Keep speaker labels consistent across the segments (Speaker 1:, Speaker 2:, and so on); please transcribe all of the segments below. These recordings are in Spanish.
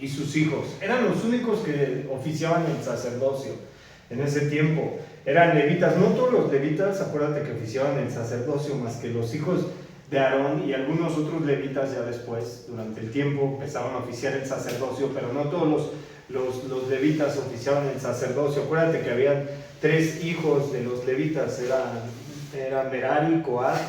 Speaker 1: y sus hijos. Eran los únicos que oficiaban el sacerdocio en ese tiempo. Eran levitas, no todos los levitas, acuérdate que oficiaban el sacerdocio, más que los hijos de Aarón y algunos otros levitas ya después, durante el tiempo, empezaban a oficiar el sacerdocio, pero no todos los levitas oficiaban el sacerdocio. Acuérdate que habían 3 hijos de los levitas, eran Merari, Coat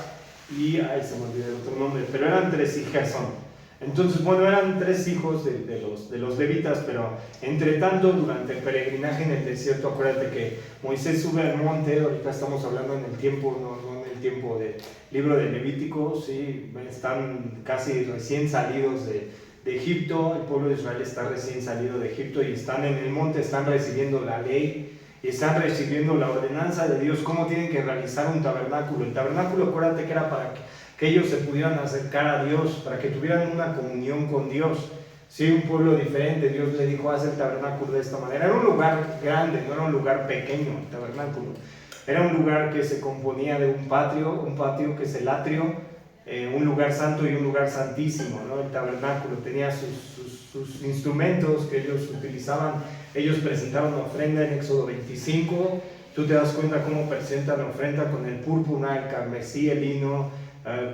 Speaker 1: y, ay, se me olvidó el otro nombre, pero eran 3 y Gersón. Entonces, bueno, eran 3 hijos de los levitas, pero entre tanto, durante el peregrinaje en el desierto, acuérdate que Moisés sube al monte. Ahorita estamos hablando en el tiempo, no en el tiempo del libro de Levítico, ¿sí? Están casi recién salidos de Egipto. El pueblo de Israel está recién salido de Egipto y están en el monte, están recibiendo la ley y están recibiendo la ordenanza de Dios, cómo tienen que realizar un tabernáculo. El tabernáculo, acuérdate que era para que ellos se pudieran acercar a Dios, para que tuvieran una comunión con Dios. Sí, un pueblo diferente. Dios le dijo, haz el tabernáculo de esta manera. Era un lugar grande, no era un lugar pequeño el tabernáculo. Era un lugar que se componía de un patio que es el atrio, un lugar santo y un lugar santísimo, ¿no? El tabernáculo tenía sus instrumentos que ellos utilizaban. Ellos presentaron ofrenda en Éxodo 25. Tú te das cuenta cómo presentan la ofrenda con el púrpura, el carmesí, el lino,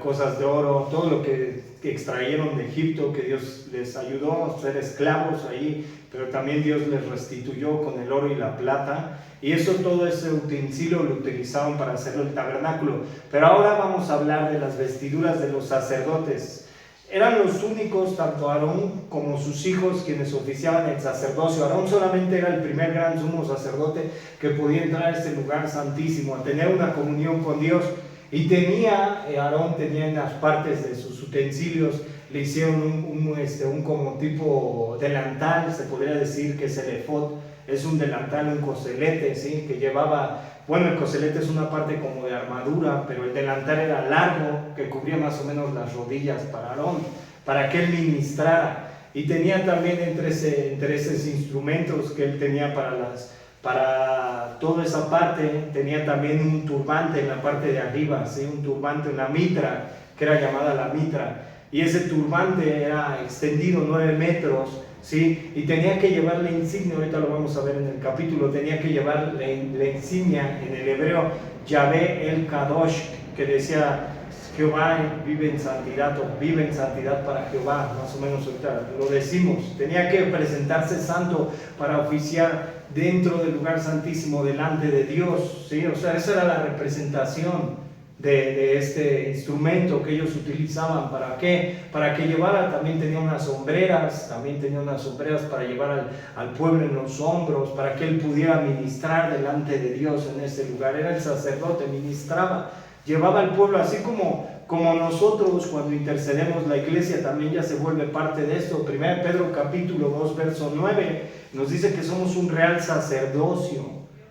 Speaker 1: cosas de oro, todo lo que extrayeron de Egipto, que Dios les ayudó a ser esclavos ahí, pero también Dios les restituyó con el oro y la plata, y eso, todo ese utensilio lo utilizaban para hacer el tabernáculo. Pero ahora vamos a hablar de las vestiduras de los sacerdotes. Eran los únicos, tanto Aarón como sus hijos, quienes oficiaban el sacerdocio. Aarón solamente era el primer gran sumo sacerdote que podía entrar a este lugar santísimo, a tener una comunión con Dios. Y Aarón tenía en las partes de sus utensilios, le hicieron un como tipo delantal, se podría decir que es el efod, es un delantal, un coselete, ¿sí? Que llevaba, bueno, el coselete es una parte como de armadura, pero el delantal era largo, que cubría más o menos las rodillas para Aarón, para que él ministrara. Y tenía también entre esos instrumentos que él tenía para toda esa parte, tenía también un turbante en la parte de arriba, ¿sí? Un turbante, una mitra, que era llamada la mitra, y ese turbante era extendido 9 metros, ¿sí? Y tenía que llevar la insignia, ahorita lo vamos a ver en el capítulo, tenía que llevar la insignia en el hebreo, Yahvé el Kadosh, que decía, Jehová vive en santidad, o vive en santidad para Jehová, más o menos ahorita lo decimos. Tenía que presentarse santo para oficiar dentro del lugar santísimo delante de Dios, ¿sí? O sea, esa era la representación de este instrumento que ellos utilizaban. ¿Para qué? Para que llevara, también tenía unas sombreras para llevar al pueblo en los hombros, para que él pudiera ministrar delante de Dios en ese lugar. Era el sacerdote, ministraba, llevaba al pueblo, así como nosotros cuando intercedemos, la iglesia también ya se vuelve parte de esto. 1 Pedro capítulo 2 verso 9 nos dice que somos un real sacerdocio,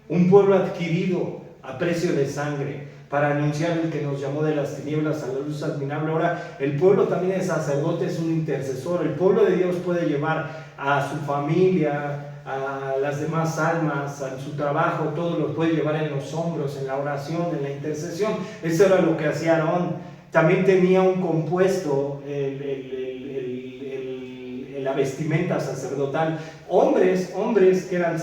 Speaker 1: un pueblo adquirido a precio de sangre, para anunciar el que nos llamó de las tinieblas a la luz admirable. Ahora, el pueblo también es sacerdote, es un intercesor. El pueblo de Dios puede llevar a su familia, a las demás almas, a su trabajo, todo lo puede llevar en los hombros, en la oración, en la intercesión. Eso era lo que hacía Aarón. También tenía un compuesto, la vestimenta sacerdotal. Hombres que eran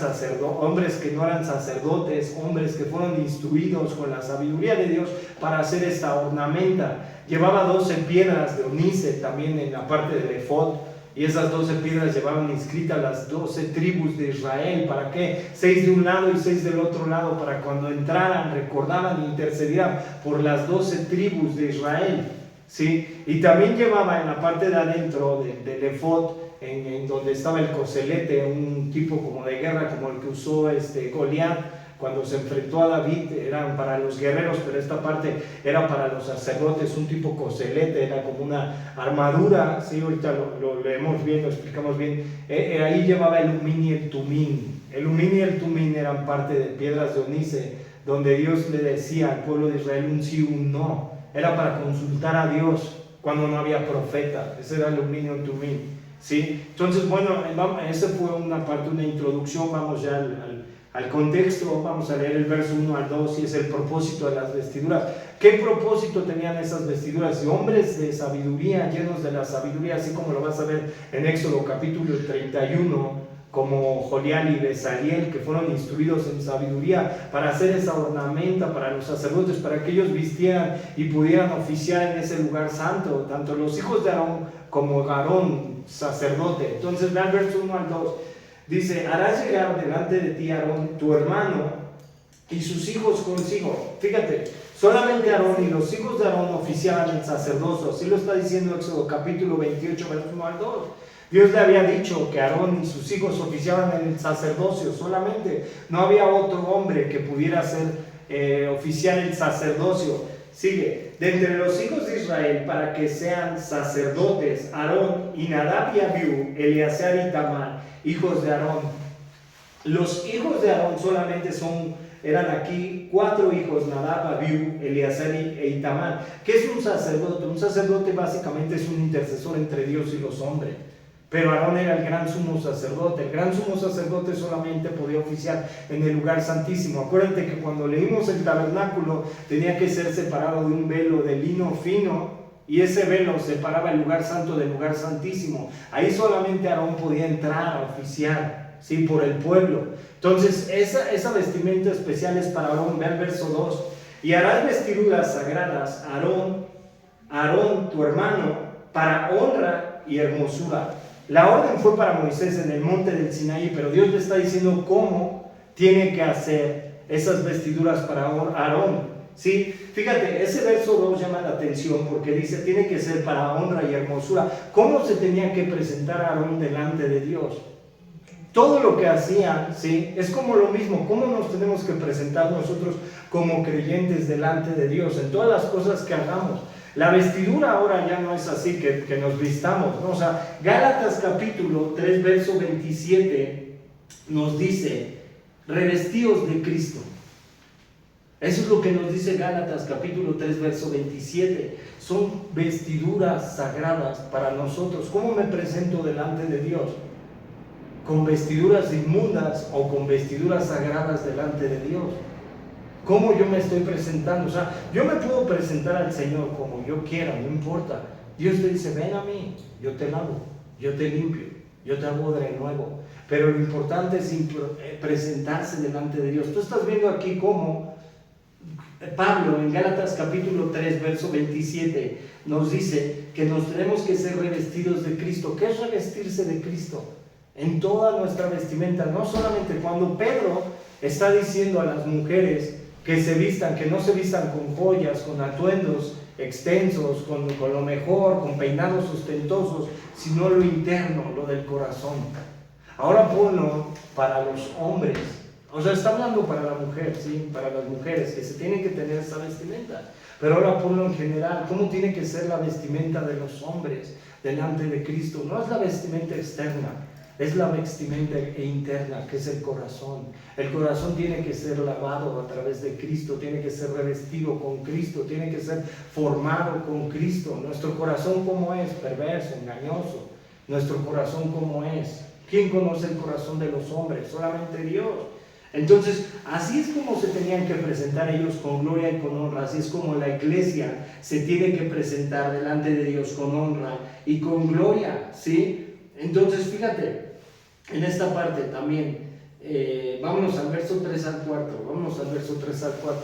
Speaker 1: hombres que no eran sacerdotes, hombres que fueron instruidos con la sabiduría de Dios para hacer esta ornamenta. Llevaba 12 piedras de onice también en la parte del efod, y esas 12 piedras llevaban inscritas las 12 tribus de Israel. ¿Para qué? 6 de un lado y 6 del otro lado, para cuando entraran, recordaban e intercedían por las 12 tribus de Israel, ¿sí? Y también llevaba en la parte de adentro del efod, en donde estaba el coselete, un tipo como de guerra, como el que usó Goliat cuando se enfrentó a David. Eran para los guerreros, pero esta parte era para los sacerdotes, un tipo coselete, era como una armadura, ¿sí? Ahorita lo leemos bien, lo explicamos bien. Ahí llevaba el umín y el tumín. El umín y el tumín eran parte de piedras de onice, donde Dios le decía al pueblo de Israel un sí, un no. Era para consultar a Dios cuando no había profeta. Ese era el umín y el tumín, ¿sí? Entonces, bueno, esa fue una parte, una introducción. Vamos ya al contexto. Vamos a leer el verso 1 al 2, y es el propósito de las vestiduras. ¿Qué propósito tenían esas vestiduras? Y hombres de sabiduría, llenos de la sabiduría, así como lo vas a ver en Éxodo capítulo 31, como Jolial y Bezaliel, que fueron instruidos en sabiduría para hacer esa ornamenta para los sacerdotes, para que ellos vistieran y pudieran oficiar en ese lugar santo, tanto los hijos de Aarón como Aarón, sacerdote. Entonces, vean verso 1 al 2, dice: harás llegar delante de ti Aarón, tu hermano, y sus hijos consigo. Fíjate, solamente Aarón y los hijos de Aarón oficiaban el sacerdocio. Así lo está diciendo Éxodo capítulo 28, verso 1 al 2. Dios le había dicho que Aarón y sus hijos oficiaban en el sacerdocio solamente. No había otro hombre que pudiera oficiar el sacerdocio. Sigue: de entre los hijos de Israel, para que sean sacerdotes, Aarón y Nadab y Abiú, Eleazar y Itamar, hijos de Aarón. Los hijos de Aarón solamente eran aquí 4 hijos: Nadab, Abiú, Eleazar e Itamar. ¿Qué es un sacerdote? Un sacerdote básicamente es un intercesor entre Dios y los hombres. Pero Aarón era el gran sumo sacerdote. El gran sumo sacerdote solamente podía oficiar en el lugar santísimo. Acuérdate que cuando leímos el tabernáculo tenía que ser separado de un velo de lino fino, y ese velo separaba el lugar santo del lugar santísimo. Ahí solamente Aarón podía entrar a oficiar, ¿sí?, por el pueblo. Entonces esa vestimenta especial es para Aarón. Ve al verso 2: y harás vestiduras sagradas Aarón tu hermano, para honra y hermosura. La orden fue para Moisés en el monte del Sinaí, pero Dios le está diciendo cómo tiene que hacer esas vestiduras para Aarón. ¿Sí? Fíjate, ese verso 2 llama la atención porque dice: tiene que ser para honra y hermosura. ¿Cómo se tenía que presentar Aarón delante de Dios? Todo lo que hacían, ¿sí?, es como lo mismo. ¿Cómo nos tenemos que presentar nosotros como creyentes delante de Dios en todas las cosas que hagamos? La vestidura ahora ya no es así, que nos vistamos, ¿no? O sea, Gálatas capítulo 3, verso 27 nos dice: revestidos de Cristo. Eso es lo que nos dice Gálatas capítulo 3, verso 27. Son vestiduras sagradas para nosotros. ¿Cómo me presento delante de Dios? ¿Con vestiduras inmundas o con vestiduras sagradas delante de Dios? ¿Cómo yo me estoy presentando? O sea, yo me puedo presentar al Señor como yo quiera, no importa. Dios te dice: ven a mí, yo te lavo, yo te limpio, yo te hago de nuevo. Pero lo importante es presentarse delante de Dios. Tú estás viendo aquí cómo Pablo en Gálatas capítulo 3, verso 27 nos dice que nos tenemos que ser revestidos de Cristo. ¿Qué es revestirse de Cristo? En toda nuestra vestimenta, no solamente cuando Pedro está diciendo a las mujeres que se vistan, que no se vistan con joyas, con atuendos extensos, con lo mejor, con peinados ostentosos, sino lo interno, lo del corazón. Ahora ponlo para los hombres. O sea, está hablando para la mujer, ¿sí?, para las mujeres, que se tienen que tener esa vestimenta. Pero ahora ponlo en general: ¿cómo tiene que ser la vestimenta de los hombres delante de Cristo? No es la vestimenta externa, es la vestimenta interna, que es el corazón. El corazón tiene que ser lavado a través de Cristo, tiene que ser revestido con Cristo, tiene que ser formado con Cristo. Nuestro corazón, ¿cómo es? Perverso, engañoso. Nuestro corazón, ¿cómo es? ¿Quién conoce el corazón de los hombres? Solamente Dios. Entonces, así es como se tenían que presentar ellos, con gloria y con honra. Así es como la iglesia se tiene que presentar delante de Dios con honra y con gloria, ¿sí? Entonces, fíjate, en esta parte también, vámonos al verso 3 al 4, vámonos al verso 3 al 4.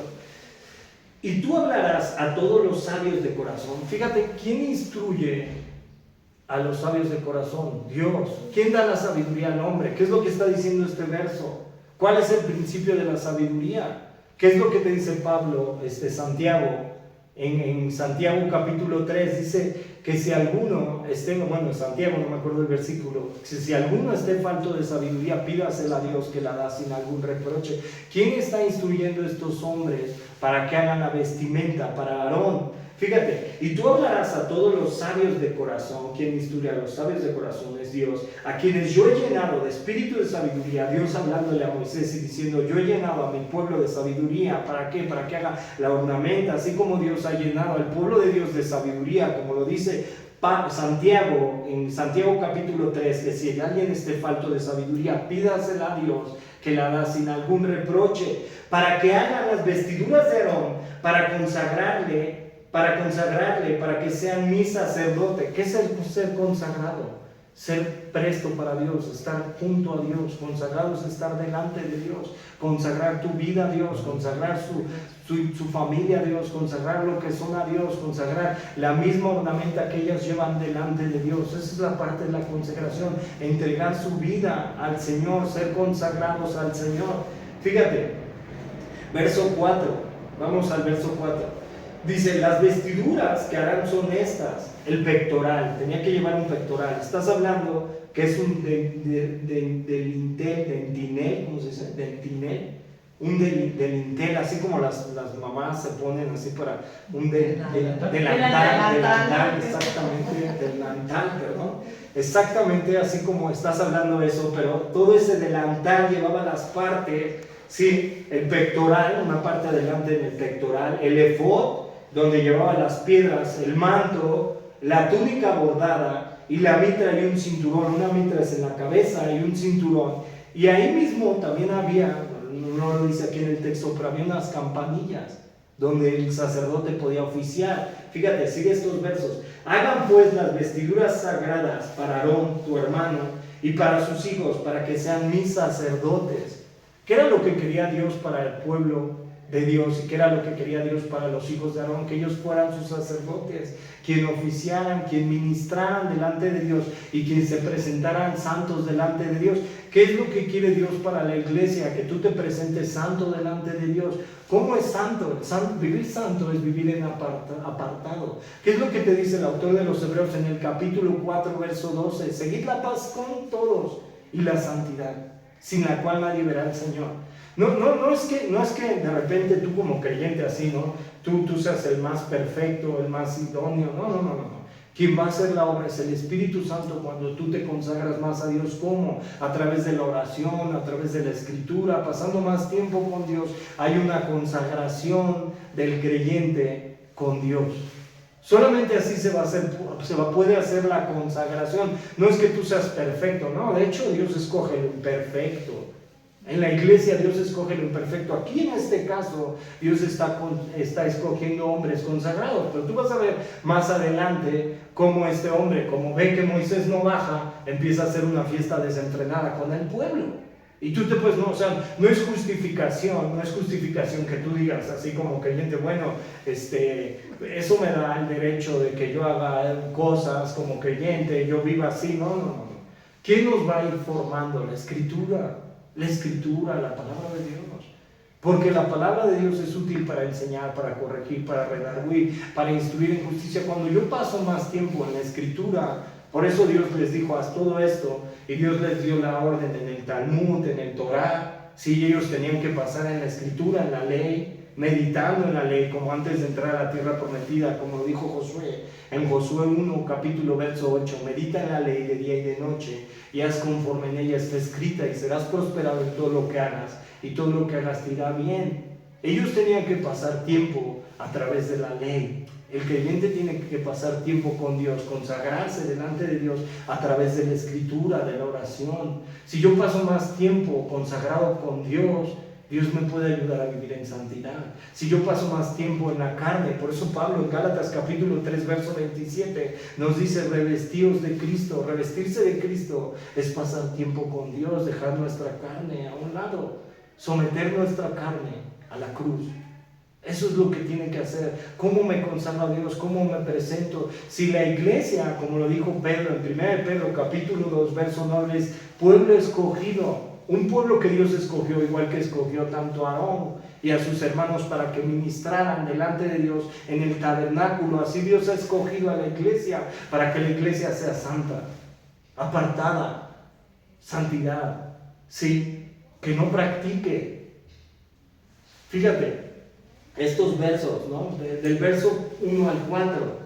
Speaker 1: Y tú hablarás a todos los sabios de corazón. Fíjate, ¿quién instruye a los sabios de corazón? Dios. ¿Quién da la sabiduría al hombre? ¿Qué es lo que está diciendo este verso? ¿Cuál es el principio de la sabiduría? ¿Qué es lo que te dice Pablo, Santiago? En Santiago capítulo 3 dice que si alguno esté, bueno, Santiago, no me acuerdo el versículo, si alguno esté falto de sabiduría, pídasela a Dios, que la da sin algún reproche. ¿Quién está instruyendo a estos hombres para que hagan la vestimenta? Para Aarón. Fíjate, y tú hablarás a todos los sabios de corazón. ¿Quién instruye a los sabios de corazón? Es Dios, a quienes yo he llenado de espíritu de sabiduría. Dios hablándole a Moisés y diciendo: yo he llenado a mi pueblo de sabiduría. ¿Para qué? Para que haga la ornamenta, así como Dios ha llenado al pueblo de Dios de sabiduría, como lo dice Santiago, en Santiago capítulo 3, que si alguien esté falto de sabiduría, pídasela a Dios, que la da sin algún reproche, para que haga las vestiduras de Aarón, para consagrarle, para que sean mi sacerdote. ¿Qué es el ser consagrado? Ser presto para Dios, estar junto a Dios, consagrados, estar delante de Dios, consagrar tu vida a Dios, consagrar su familia a Dios, consagrar lo que son a Dios, consagrar la misma ornamenta que ellas llevan delante de Dios. Esa es la parte de la consagración, entregar su vida al Señor, ser consagrados al Señor. Fíjate, verso 4, vamos al verso 4. Dice, las vestiduras que harán son estas, el pectoral, tenía que llevar un pectoral. Estás hablando que es un dentinel, ¿cómo se dice? Dentinel, un delintel, así como las mamás se ponen así para un delantal, exactamente, delantal, perdón. Exactamente así como estás hablando eso, pero todo ese delantal llevaba las partes, sí, el pectoral, una parte adelante en el pectoral, el efod, donde llevaba las piedras, el manto, la túnica bordada y la mitra y un cinturón. Una mitra es en la cabeza y un cinturón. Y ahí mismo también había, no lo dice aquí en el texto, pero había unas campanillas donde el sacerdote podía oficiar. Fíjate, sigue estos versos. Hagan pues las vestiduras sagradas para Aarón, tu hermano, y para sus hijos, para que sean mis sacerdotes. ¿Qué era lo que quería Dios para el pueblo de Dios? ¿Y qué era lo que quería Dios para los hijos de Aarón? Que ellos fueran sus sacerdotes, quien oficiaran, quien ministraran delante de Dios y quien se presentaran santos delante de Dios. ¿Qué es lo que quiere Dios para la iglesia? Que tú te presentes santo delante de Dios. ¿Cómo es santo? Vivir santo es vivir en apartado. ¿Qué es lo que te dice el autor de los Hebreos en el capítulo 4, verso 12? Seguid la paz con todos y la santidad, sin la cual nadie verá al Señor. No es que de repente tú como creyente así, ¿no? Tú seas el más perfecto, el más idóneo. No. Quien va a hacer la obra es el Espíritu Santo cuando tú te consagras más a Dios. ¿Cómo? A través de la oración, a través de la escritura, pasando más tiempo con Dios. Hay una consagración del creyente con Dios. Solamente así puede hacer la consagración. No es que tú seas perfecto, no. De hecho, Dios escoge lo imperfecto. En la iglesia Dios escoge lo imperfecto. Aquí en este caso Dios está escogiendo hombres consagrados. Pero tú vas a ver más adelante cómo este hombre, como ve que Moisés no baja, empieza a hacer una fiesta desenfrenada con el pueblo. Y tú no es justificación que tú digas así como creyente, bueno, eso me da el derecho de que yo haga cosas como creyente, yo viva así. No. ¿Quién nos va a ir formando? La Escritura. La palabra de Dios. Porque la palabra de Dios es útil para enseñar, para corregir, para redarguir, para instruir en justicia. Cuando yo paso más tiempo en la Escritura, por eso Dios les dijo, haz todo esto, y Dios les dio la orden en el Talmud, en el Torah. Sí, ellos tenían que pasar en la Escritura, en la ley, meditando en la ley, como antes de entrar a la tierra prometida, como lo dijo Josué, en Josué 1, capítulo verso 8, medita en la ley de día y de noche, y haz conforme en ella está escrita, y serás prosperado en todo lo que hagas, y todo lo que hagas te irá bien. Ellos tenían que pasar tiempo a través de la ley. El creyente tiene que pasar tiempo con Dios, consagrarse delante de Dios a través de la escritura, de la oración. Si yo paso más tiempo consagrado con Dios, Dios me puede ayudar a vivir en santidad. Si yo paso más tiempo en la carne, por eso Pablo en Gálatas capítulo 3 verso 27 nos dice, revestíos de Cristo. Revestirse de Cristo es pasar tiempo con Dios, dejar nuestra carne a un lado, someter nuestra carne a la cruz. Eso es lo que tiene que hacer. ¿Cómo me consagro a Dios? ¿Cómo me presento? Si la iglesia, como lo dijo Pedro en 1 Pedro capítulo 2 verso 9, es pueblo escogido, un pueblo que Dios escogió, igual que escogió tanto a Aarón y a sus hermanos para que ministraran delante de Dios en el tabernáculo. Así Dios ha escogido a la iglesia para que la iglesia sea santa, apartada, santidad, sí, que no practique. Fíjate, estos versos, ¿no? Del verso 1 al 4.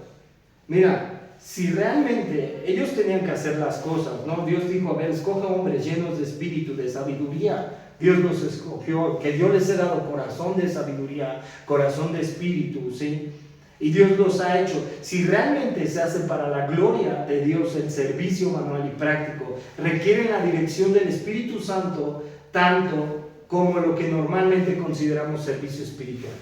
Speaker 1: Mira, si realmente ellos tenían que hacer las cosas, ¿no? Dios dijo, a ver, escoja hombres llenos de espíritu, de sabiduría. Dios los escogió, que Dios les ha dado corazón de sabiduría, corazón de espíritu, ¿sí? Y Dios los ha hecho. Si realmente se hace para la gloria de Dios el servicio manual y práctico, requiere la dirección del Espíritu Santo tanto como lo que normalmente consideramos servicio espiritual.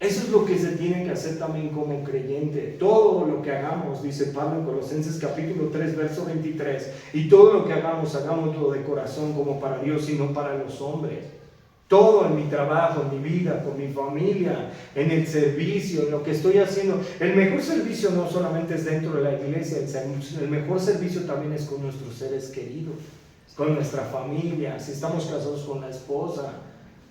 Speaker 1: Eso es lo que se tiene que hacer también como creyente. Todo lo que hagamos, dice Pablo en Colosenses capítulo 3, verso 23, y todo lo que hagamos, hagámoslo de corazón como para Dios y no para los hombres. Todo en mi trabajo, en mi vida, con mi familia, en el servicio, en lo que estoy haciendo. El mejor servicio no solamente es dentro de la iglesia, el mejor servicio también es con nuestros seres queridos, con nuestra familia, si estamos casados con la esposa,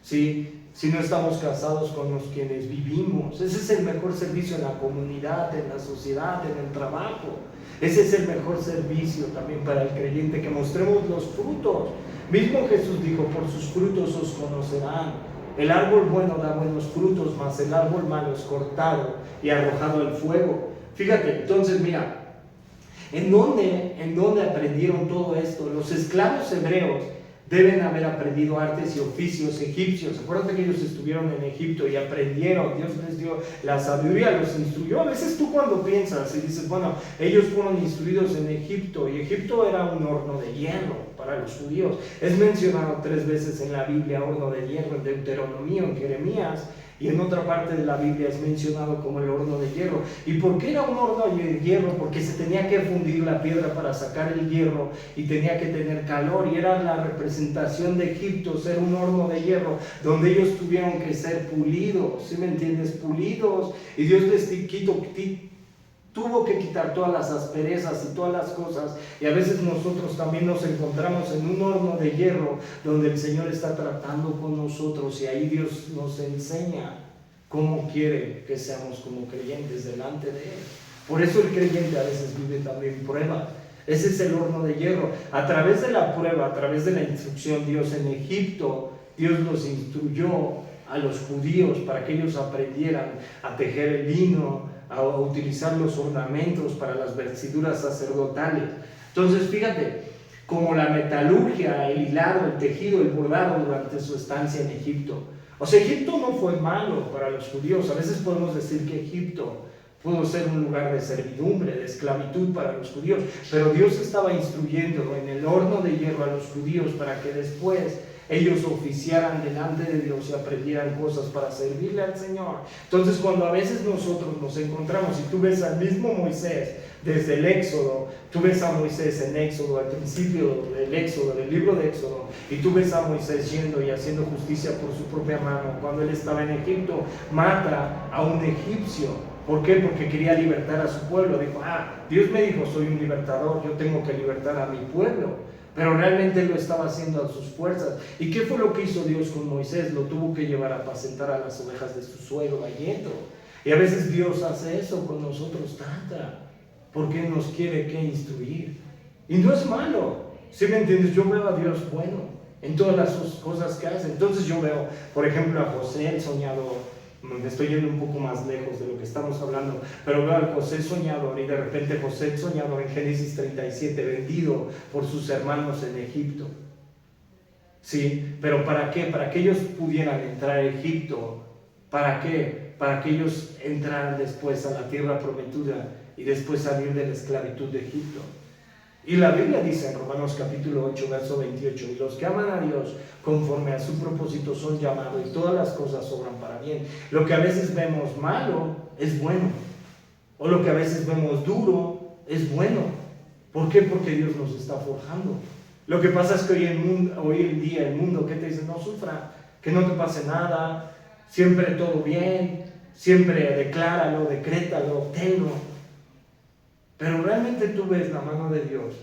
Speaker 1: ¿sí? Si no estamos casados con los quienes vivimos. Ese es el mejor servicio en la comunidad, en la sociedad, en el trabajo. Ese es el mejor servicio también para el creyente, que mostremos los frutos. Mismo Jesús dijo, por sus frutos os conocerán. El árbol bueno da buenos frutos, mas el árbol malo es cortado y arrojado al fuego. Fíjate, entonces mira, ¿en dónde aprendieron todo esto? Los esclavos hebreos deben haber aprendido artes y oficios egipcios. Acuérdate que ellos estuvieron en Egipto y aprendieron. Dios les dio la sabiduría, los instruyó. A veces tú cuando piensas y dices, bueno, ellos fueron instruidos en Egipto, y Egipto era un horno de hierro para los judíos. Es mencionado 3 veces en la Biblia, horno de hierro, en Deuteronomio, en Jeremías, y en otra parte de la Biblia es mencionado como el horno de hierro. ¿Y por qué era un horno de hierro? Porque se tenía que fundir la piedra para sacar el hierro y tenía que tener calor, y era la representación de Egipto, ser un horno de hierro donde ellos tuvieron que ser pulidos, ¿sí me entiendes? Pulidos, y Dios les tuvo que quitar todas las asperezas y todas las cosas, y a veces nosotros también nos encontramos en un horno de hierro donde el Señor está tratando con nosotros, y ahí Dios nos enseña cómo quiere que seamos como creyentes delante de Él. Por eso el creyente a veces vive también prueba. Ese es el horno de hierro. A través de la prueba, a través de la instrucción, Dios en Egipto, Dios los instruyó a los judíos para que ellos aprendieran a tejer el lino, a utilizar los ornamentos para las vestiduras sacerdotales. Entonces fíjate, como la metalurgia, el hilado, el tejido, el bordado durante su estancia en Egipto. O sea, Egipto no fue malo para los judíos. A veces podemos decir que Egipto pudo ser un lugar de servidumbre, de esclavitud para los judíos, pero Dios estaba instruyendo en el horno de hierro a los judíos para que después ellos oficiaran delante de Dios y aprendieran cosas para servirle al Señor. Entonces, cuando a veces nosotros nos encontramos, y tú ves al mismo Moisés desde el Éxodo, tú ves a Moisés en Éxodo, al principio del Éxodo, del libro de Éxodo, y tú ves a Moisés yendo y haciendo justicia por su propia mano. Cuando él estaba en Egipto, mata a un egipcio. ¿Por qué? Porque quería libertar a su pueblo. Dijo, Dios me dijo, soy un libertador, yo tengo que libertar a mi pueblo. Pero realmente él lo estaba haciendo a sus fuerzas. ¿Y qué fue lo que hizo Dios con Moisés? Lo tuvo que llevar a apacentar a las ovejas de su suegro Yetro. Y a veces Dios hace eso con nosotros, trata, porque nos quiere que instruir. Y no es malo, ¿sí me entiendes? Yo veo a Dios bueno en todas las cosas que hace. Entonces yo veo, por ejemplo, a José el soñador. Me estoy yendo un poco más lejos de lo que estamos hablando, pero veo al José soñador, y de repente José el soñador en Génesis 37, vendido por sus hermanos en Egipto. Sí, pero ¿para qué? Para que ellos pudieran entrar a Egipto. ¿Para qué? Para que ellos entraran después a la tierra prometida y después salir de la esclavitud de Egipto. Y la Biblia dice en Romanos capítulo 8, verso 28, y los que aman a Dios conforme a su propósito son llamados, y todas las cosas obran para bien. Lo que a veces vemos malo es bueno, o lo que a veces vemos duro es bueno. ¿Por qué? Porque Dios nos está forjando. Lo que pasa es que hoy en día el mundo, ¿qué te dice? No sufra, que no te pase nada, siempre todo bien, siempre decláralo, decrétalo, obténlo. Pero realmente tú ves la mano de Dios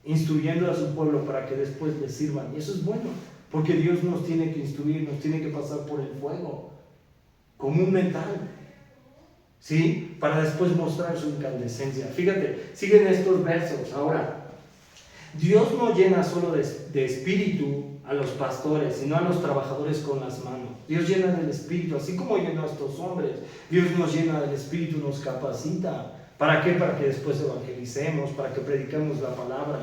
Speaker 1: instruyendo a su pueblo para que después les sirvan. Y eso es bueno, porque Dios nos tiene que instruir, nos tiene que pasar por el fuego, como un metal, ¿sí? Para después mostrar su incandescencia. Fíjate, siguen estos versos. Ahora, Dios no llena solo de espíritu a los pastores, sino a los trabajadores con las manos. Dios llena del espíritu, así como llenó a estos hombres. Dios nos llena del espíritu, nos capacita. ¿Para qué? Para que después evangelicemos, para que prediquemos la palabra.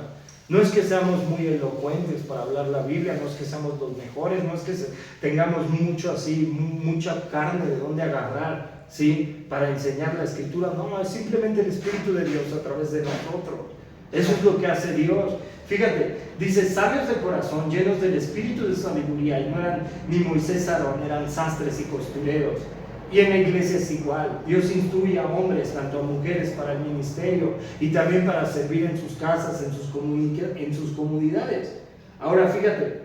Speaker 1: No es que seamos muy elocuentes para hablar la Biblia, no es que seamos los mejores, no es que tengamos mucha carne de dónde agarrar. ¿sí? Para enseñar la escritura. No, es simplemente el Espíritu de Dios a través de nosotros. Eso es lo que hace Dios. Fíjate, dice, sabios de corazón, llenos del espíritu de sabiduría, y no eran ni Moisés Aarón, eran sastres y costureros. Y en la iglesia es igual. Dios instruye a hombres, tanto a mujeres, para el ministerio y también para servir en sus casas, en sus comunidades. Ahora fíjate,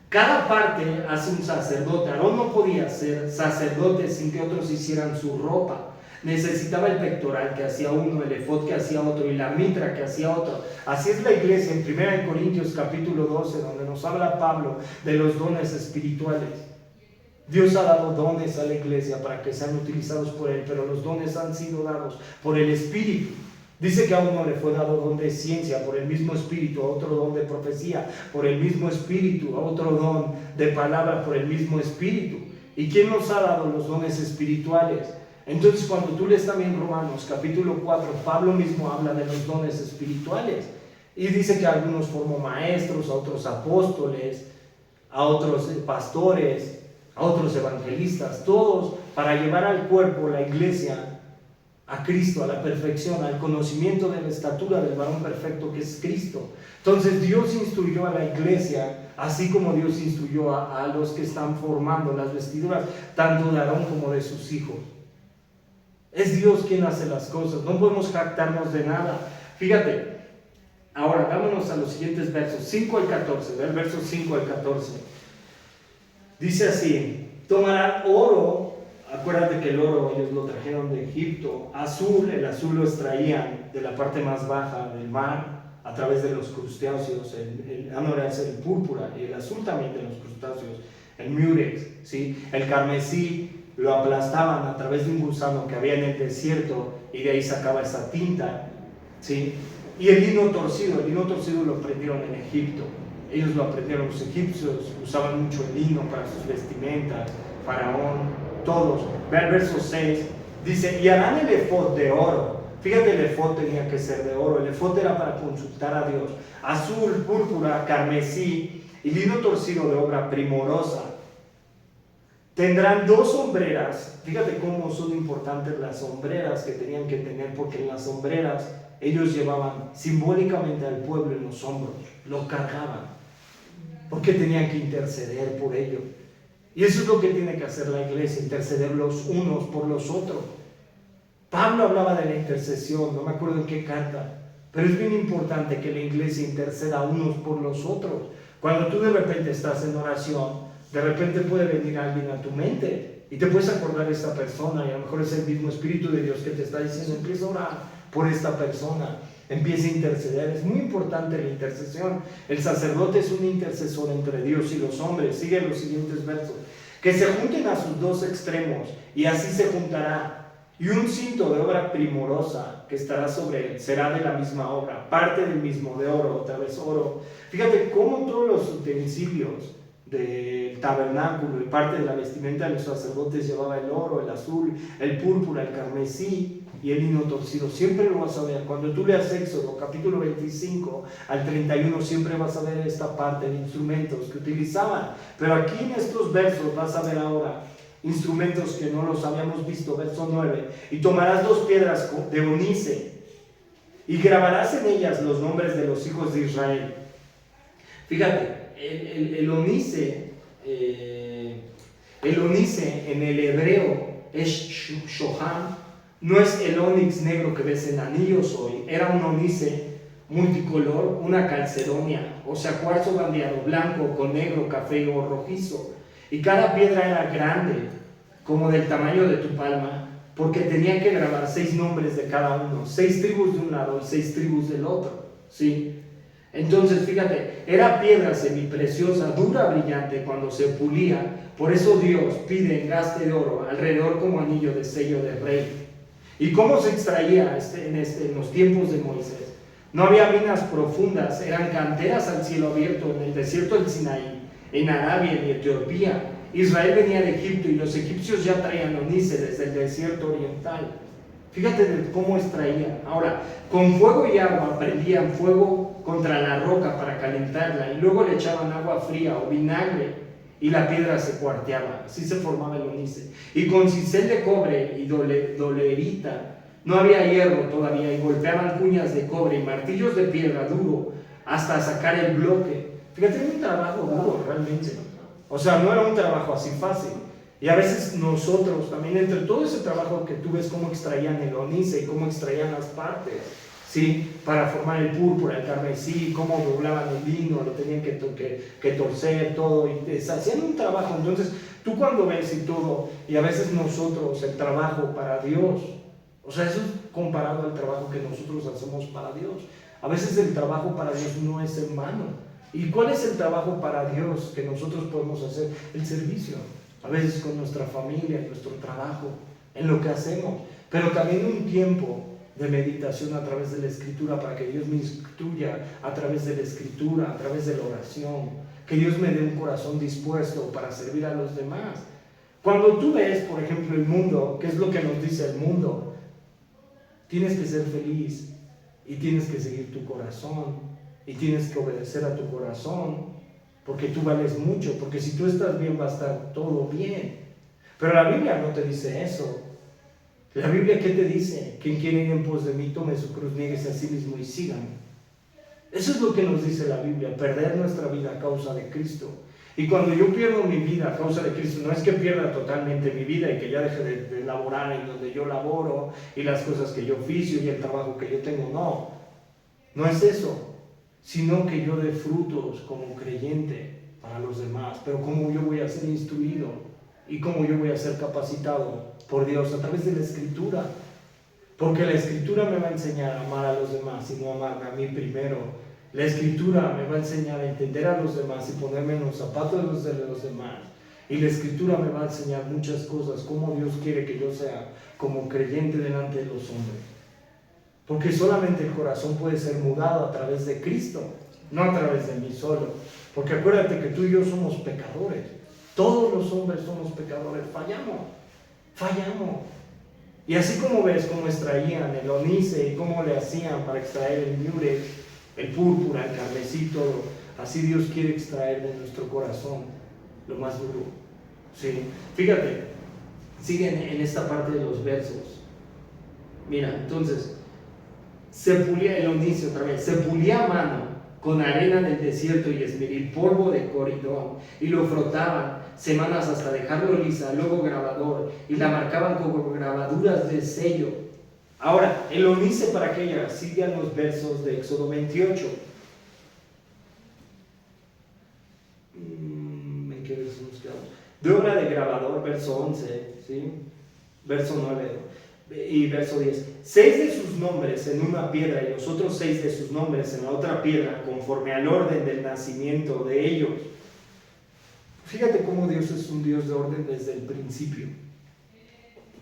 Speaker 1: cada parte hace un sacerdote. Aarón no podía ser sacerdote sin que otros hicieran su ropa. Necesitaba el pectoral que hacía uno, el efod que hacía otro y la mitra que hacía otro. Así es la iglesia en 1 Corintios capítulo 12, donde nos habla Pablo de los dones espirituales. Dios ha dado dones a la iglesia para que sean utilizados por Él, pero los dones han sido dados por el Espíritu. Dice que a uno le fue dado don de ciencia por el mismo Espíritu, a otro don de profecía por el mismo Espíritu, a otro don de palabra por el mismo Espíritu. ¿Y quién nos ha dado los dones espirituales? Entonces, cuando tú lees también Romanos capítulo 4, Pablo mismo habla de los dones espirituales y dice que a algunos formó maestros, a otros apóstoles, a otros pastores, a otros evangelistas, todos para llevar al cuerpo, la iglesia, a Cristo, a la perfección, al conocimiento de la estatura del varón perfecto que es Cristo. Entonces Dios instruyó a la iglesia, así como Dios instruyó a los que están formando las vestiduras, tanto de Aarón como de sus hijos. Es Dios quien hace las cosas, no podemos jactarnos de nada. Fíjate, ahora vámonos a los siguientes versos, 5 al 14, del verso 5 al 14. Dice así, tomarán oro. Acuérdate que el oro ellos lo trajeron de Egipto. Azul, el azul lo extraían de la parte más baja del mar a través de los crustáceos. Es el púrpura y el azul también de los crustáceos. El murex, ¿sí? El carmesí lo aplastaban a través de un gusano que había en el desierto y de ahí sacaba esa tinta, ¿sí? Y el lino torcido lo aprendieron en Egipto. Ellos lo aprendieron, los egipcios usaban mucho el lino para sus vestimentas, Faraón, todos. Ve al verso 6, dice, y harán el efod de oro. Fíjate, el efod tenía que ser de oro. El efod era para consultar a Dios. Azul, púrpura, carmesí y lino torcido de obra primorosa. Tendrán 2 sombreras. Fíjate cómo son importantes las sombreras que tenían que tener, porque en las sombreras ellos llevaban simbólicamente al pueblo en los hombros, lo cargaban, porque tenían que interceder por ello. Y eso es lo que tiene que hacer la iglesia, interceder los unos por los otros. Pablo hablaba de la intercesión, no me acuerdo en qué carta, pero es bien importante que la iglesia interceda unos por los otros. Cuando tú de repente estás en oración, de repente puede venir alguien a tu mente y te puedes acordar de esta persona, y a lo mejor es el mismo Espíritu de Dios que te está diciendo, empieza a orar por esta persona, empieza a interceder. Es muy importante la intercesión. El sacerdote es un intercesor entre Dios y los hombres. Sigue los siguientes versos. Que se junten a sus 2 extremos, y así se juntará. Y un cinto de obra primorosa que estará sobre él será de la misma obra, parte del mismo, de oro, otra vez oro. Fíjate cómo todos los utensilios del tabernáculo y parte de la vestimenta de los sacerdotes llevaba el oro, el azul, el púrpura, el carmesí y el lino torcido. Siempre lo vas a ver. Cuando tú leas Éxodo capítulo 25 al 31, siempre vas a ver esta parte de instrumentos que utilizaban. Pero aquí en estos versos vas a ver ahora instrumentos que no los habíamos visto. Verso 9, y tomarás 2 piedras de onice y grabarás en ellas los nombres de los hijos de Israel. Fíjate, el onice en el hebreo es shoham. No es el onix negro que ves en anillos hoy, era un onice multicolor, una calcedonia, o sea, cuarzo bandeado, blanco con negro, café o rojizo. Y cada piedra era grande, como del tamaño de tu palma, porque tenían que grabar 6 nombres de cada uno, 6 tribus de un lado y 6 tribus del otro, ¿sí? Entonces, fíjate, era piedra semipreciosa, dura, brillante cuando se pulía. Por eso Dios pide engaste de oro alrededor como anillo de sello de rey. ¿Y cómo se extraía en los tiempos de Moisés? No había minas profundas, eran canteras al cielo abierto en el desierto del Sinaí, en Arabia y Etiopía. Israel venía de Egipto y los egipcios ya traían onice desde el desierto oriental. Fíjate de cómo extraían. Ahora, con fuego y agua prendían fuego contra la roca para calentarla y luego le echaban agua fría o vinagre
Speaker 2: y la piedra se cuarteaba, así se formaba el ónice. Y con cincel de cobre y dolerita, no había hierro todavía, y golpeaban cuñas de cobre y martillos de piedra duro hasta sacar el bloque. Fíjate, era un trabajo duro realmente. O sea, no era un trabajo así fácil. Y a veces nosotros también, entre todo ese trabajo que tú ves cómo extraían el ónice y cómo extraían las partes, ¿sí? Para formar el púrpura, el carmesí, cómo doblaban el lino, lo tenían que torcer, todo, y hacían un trabajo. Entonces, tú cuando ves y todo, y a veces nosotros, el trabajo para Dios, o sea, eso es comparado al trabajo que nosotros hacemos para Dios. A veces el trabajo para Dios no es en vano. ¿Y cuál es el trabajo para Dios que nosotros podemos hacer? El servicio. A veces con nuestra familia, en nuestro trabajo, en lo que hacemos. Pero también un tiempo de meditación a través de la Escritura, para que Dios me instruya a través de la Escritura, a través de la oración. Que Dios me dé un corazón dispuesto para servir a los demás. Cuando tú ves, por ejemplo, el mundo, ¿qué es lo que nos dice el mundo? Tienes que ser feliz y tienes que seguir tu corazón. Y tienes que obedecer a tu corazón, porque tú vales mucho, porque si tú estás bien va a estar todo bien. Pero la Biblia no te dice eso. La Biblia, ¿qué te dice? Quien quiere ir en pos de mí, tome su cruz, niéguese a sí mismo y sígame. Eso es lo que nos dice la Biblia, perder nuestra vida a causa de Cristo. Y cuando yo pierdo mi vida a causa de Cristo, no es que pierda totalmente mi vida y que ya deje de laborar en donde yo laboro y las cosas que yo oficio y el trabajo que yo tengo, no. No es eso, sino que yo dé frutos como creyente para los demás, pero cómo yo voy a ser instruido y cómo yo voy a ser capacitado por Dios a través de la Escritura, porque la Escritura me va a enseñar a amar a los demás y no amarme a mí primero. La Escritura me va a enseñar a entender a los demás y ponerme en los zapatos de los demás, y la Escritura me va a enseñar muchas cosas, cómo Dios quiere que yo sea como creyente delante de los hombres. Porque solamente el corazón puede ser mudado a través de Cristo, no a través de mí solo. Porque acuérdate que tú y yo somos pecadores. Todos los hombres somos pecadores, fallamos. Y así como ves cómo extraían el ónice y cómo le hacían para extraer el miure, el púrpura, el carmesí, todo, así Dios quiere extraer de nuestro corazón lo más duro. ¿Sí? Fíjate, siguen en esta parte de los versos. Mira, entonces, se pulía el ónice otra vez, se pulía a mano con arena del desierto y esmeril, polvo de coridón, y lo frotaban semanas hasta dejarlo lisa, luego grabador, y la marcaban con grabaduras de sello. Ahora, el ónice para qué era, sigan los versos de Éxodo 28. ¿En qué verso nos quedamos? De obra de grabador, verso 11, ¿sí? Verso 9. Y verso 10, 6 de sus nombres en una piedra y los otros 6 de sus nombres en la otra piedra, conforme al orden del nacimiento de ellos. Fíjate cómo Dios es un Dios de orden desde el principio.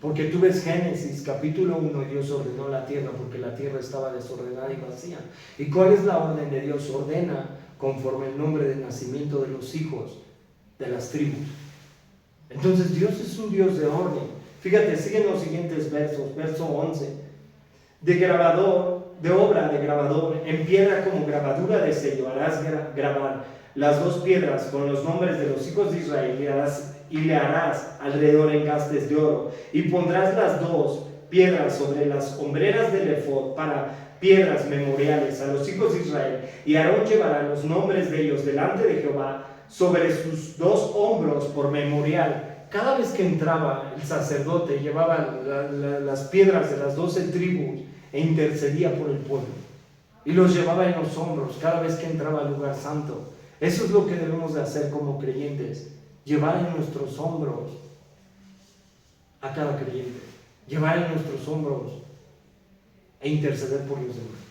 Speaker 2: Porque tú ves Génesis capítulo 1, Dios ordenó la tierra porque la tierra estaba desordenada y vacía. ¿Y cuál es la orden de Dios? Ordena conforme el nombre del nacimiento de los hijos de las tribus. Entonces Dios es un Dios de orden. Fíjate, siguen los siguientes versos, verso 11. De grabador, de obra de grabador, en piedra como grabadura de sello, harás grabar las dos piedras con los nombres de los hijos de Israel y le harás alrededor encastes de oro. Y pondrás las dos piedras sobre las hombreras del efod para piedras memoriales a los hijos de Israel. Y Aarón llevará los nombres de ellos delante de Jehová sobre sus dos hombros por memorial. Cada vez que entraba el sacerdote, llevaba las piedras de las 12 tribus e intercedía por el pueblo. Y los llevaba en los hombros cada vez que entraba al lugar santo. Eso es lo que debemos de hacer como creyentes. Llevar en nuestros hombros a cada creyente. Llevar en nuestros hombros e interceder por los demás.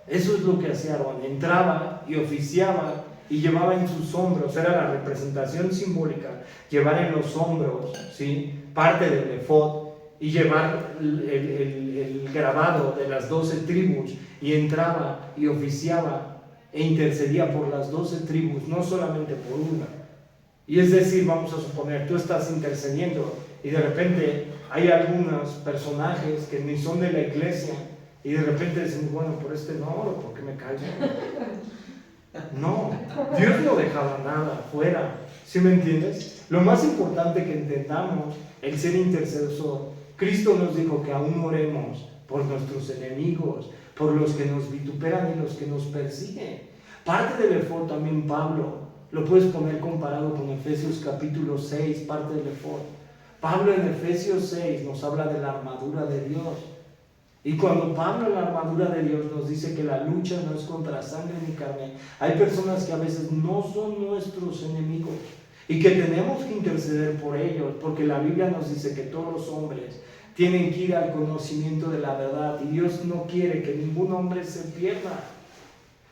Speaker 2: Eso es lo que hacía Aarón. Entraba y oficiaba y llevaba en sus hombros, era la representación simbólica, llevar en los hombros, ¿sí?, parte del efod y llevar el grabado de las 12 tribus, y entraba y oficiaba e intercedía por las 12 tribus, no solamente por una. Y es decir, vamos a suponer, tú estás intercediendo y de repente hay algunos personajes que ni son de la iglesia y de repente dicen, bueno, por este no, ¿por qué me callo? No, Dios no dejaba nada fuera,
Speaker 1: ¿Sí me entiendes? Lo más importante que entendamos, el ser intercesor. Cristo nos dijo que aún oremos por nuestros enemigos, por los que nos vituperan y los que nos persiguen. Parte del efod también Pablo, lo puedes poner comparado con Efesios capítulo 6, parte del efod. Pablo en Efesios 6 nos habla de la armadura de Dios. Y cuando Pablo en la armadura de Dios nos dice que la lucha no es contra sangre ni carne, hay personas que a veces no son nuestros enemigos y que tenemos que interceder por ellos, porque la Biblia nos dice que todos los hombres tienen que ir al conocimiento de la verdad y Dios no quiere que ningún hombre se pierda.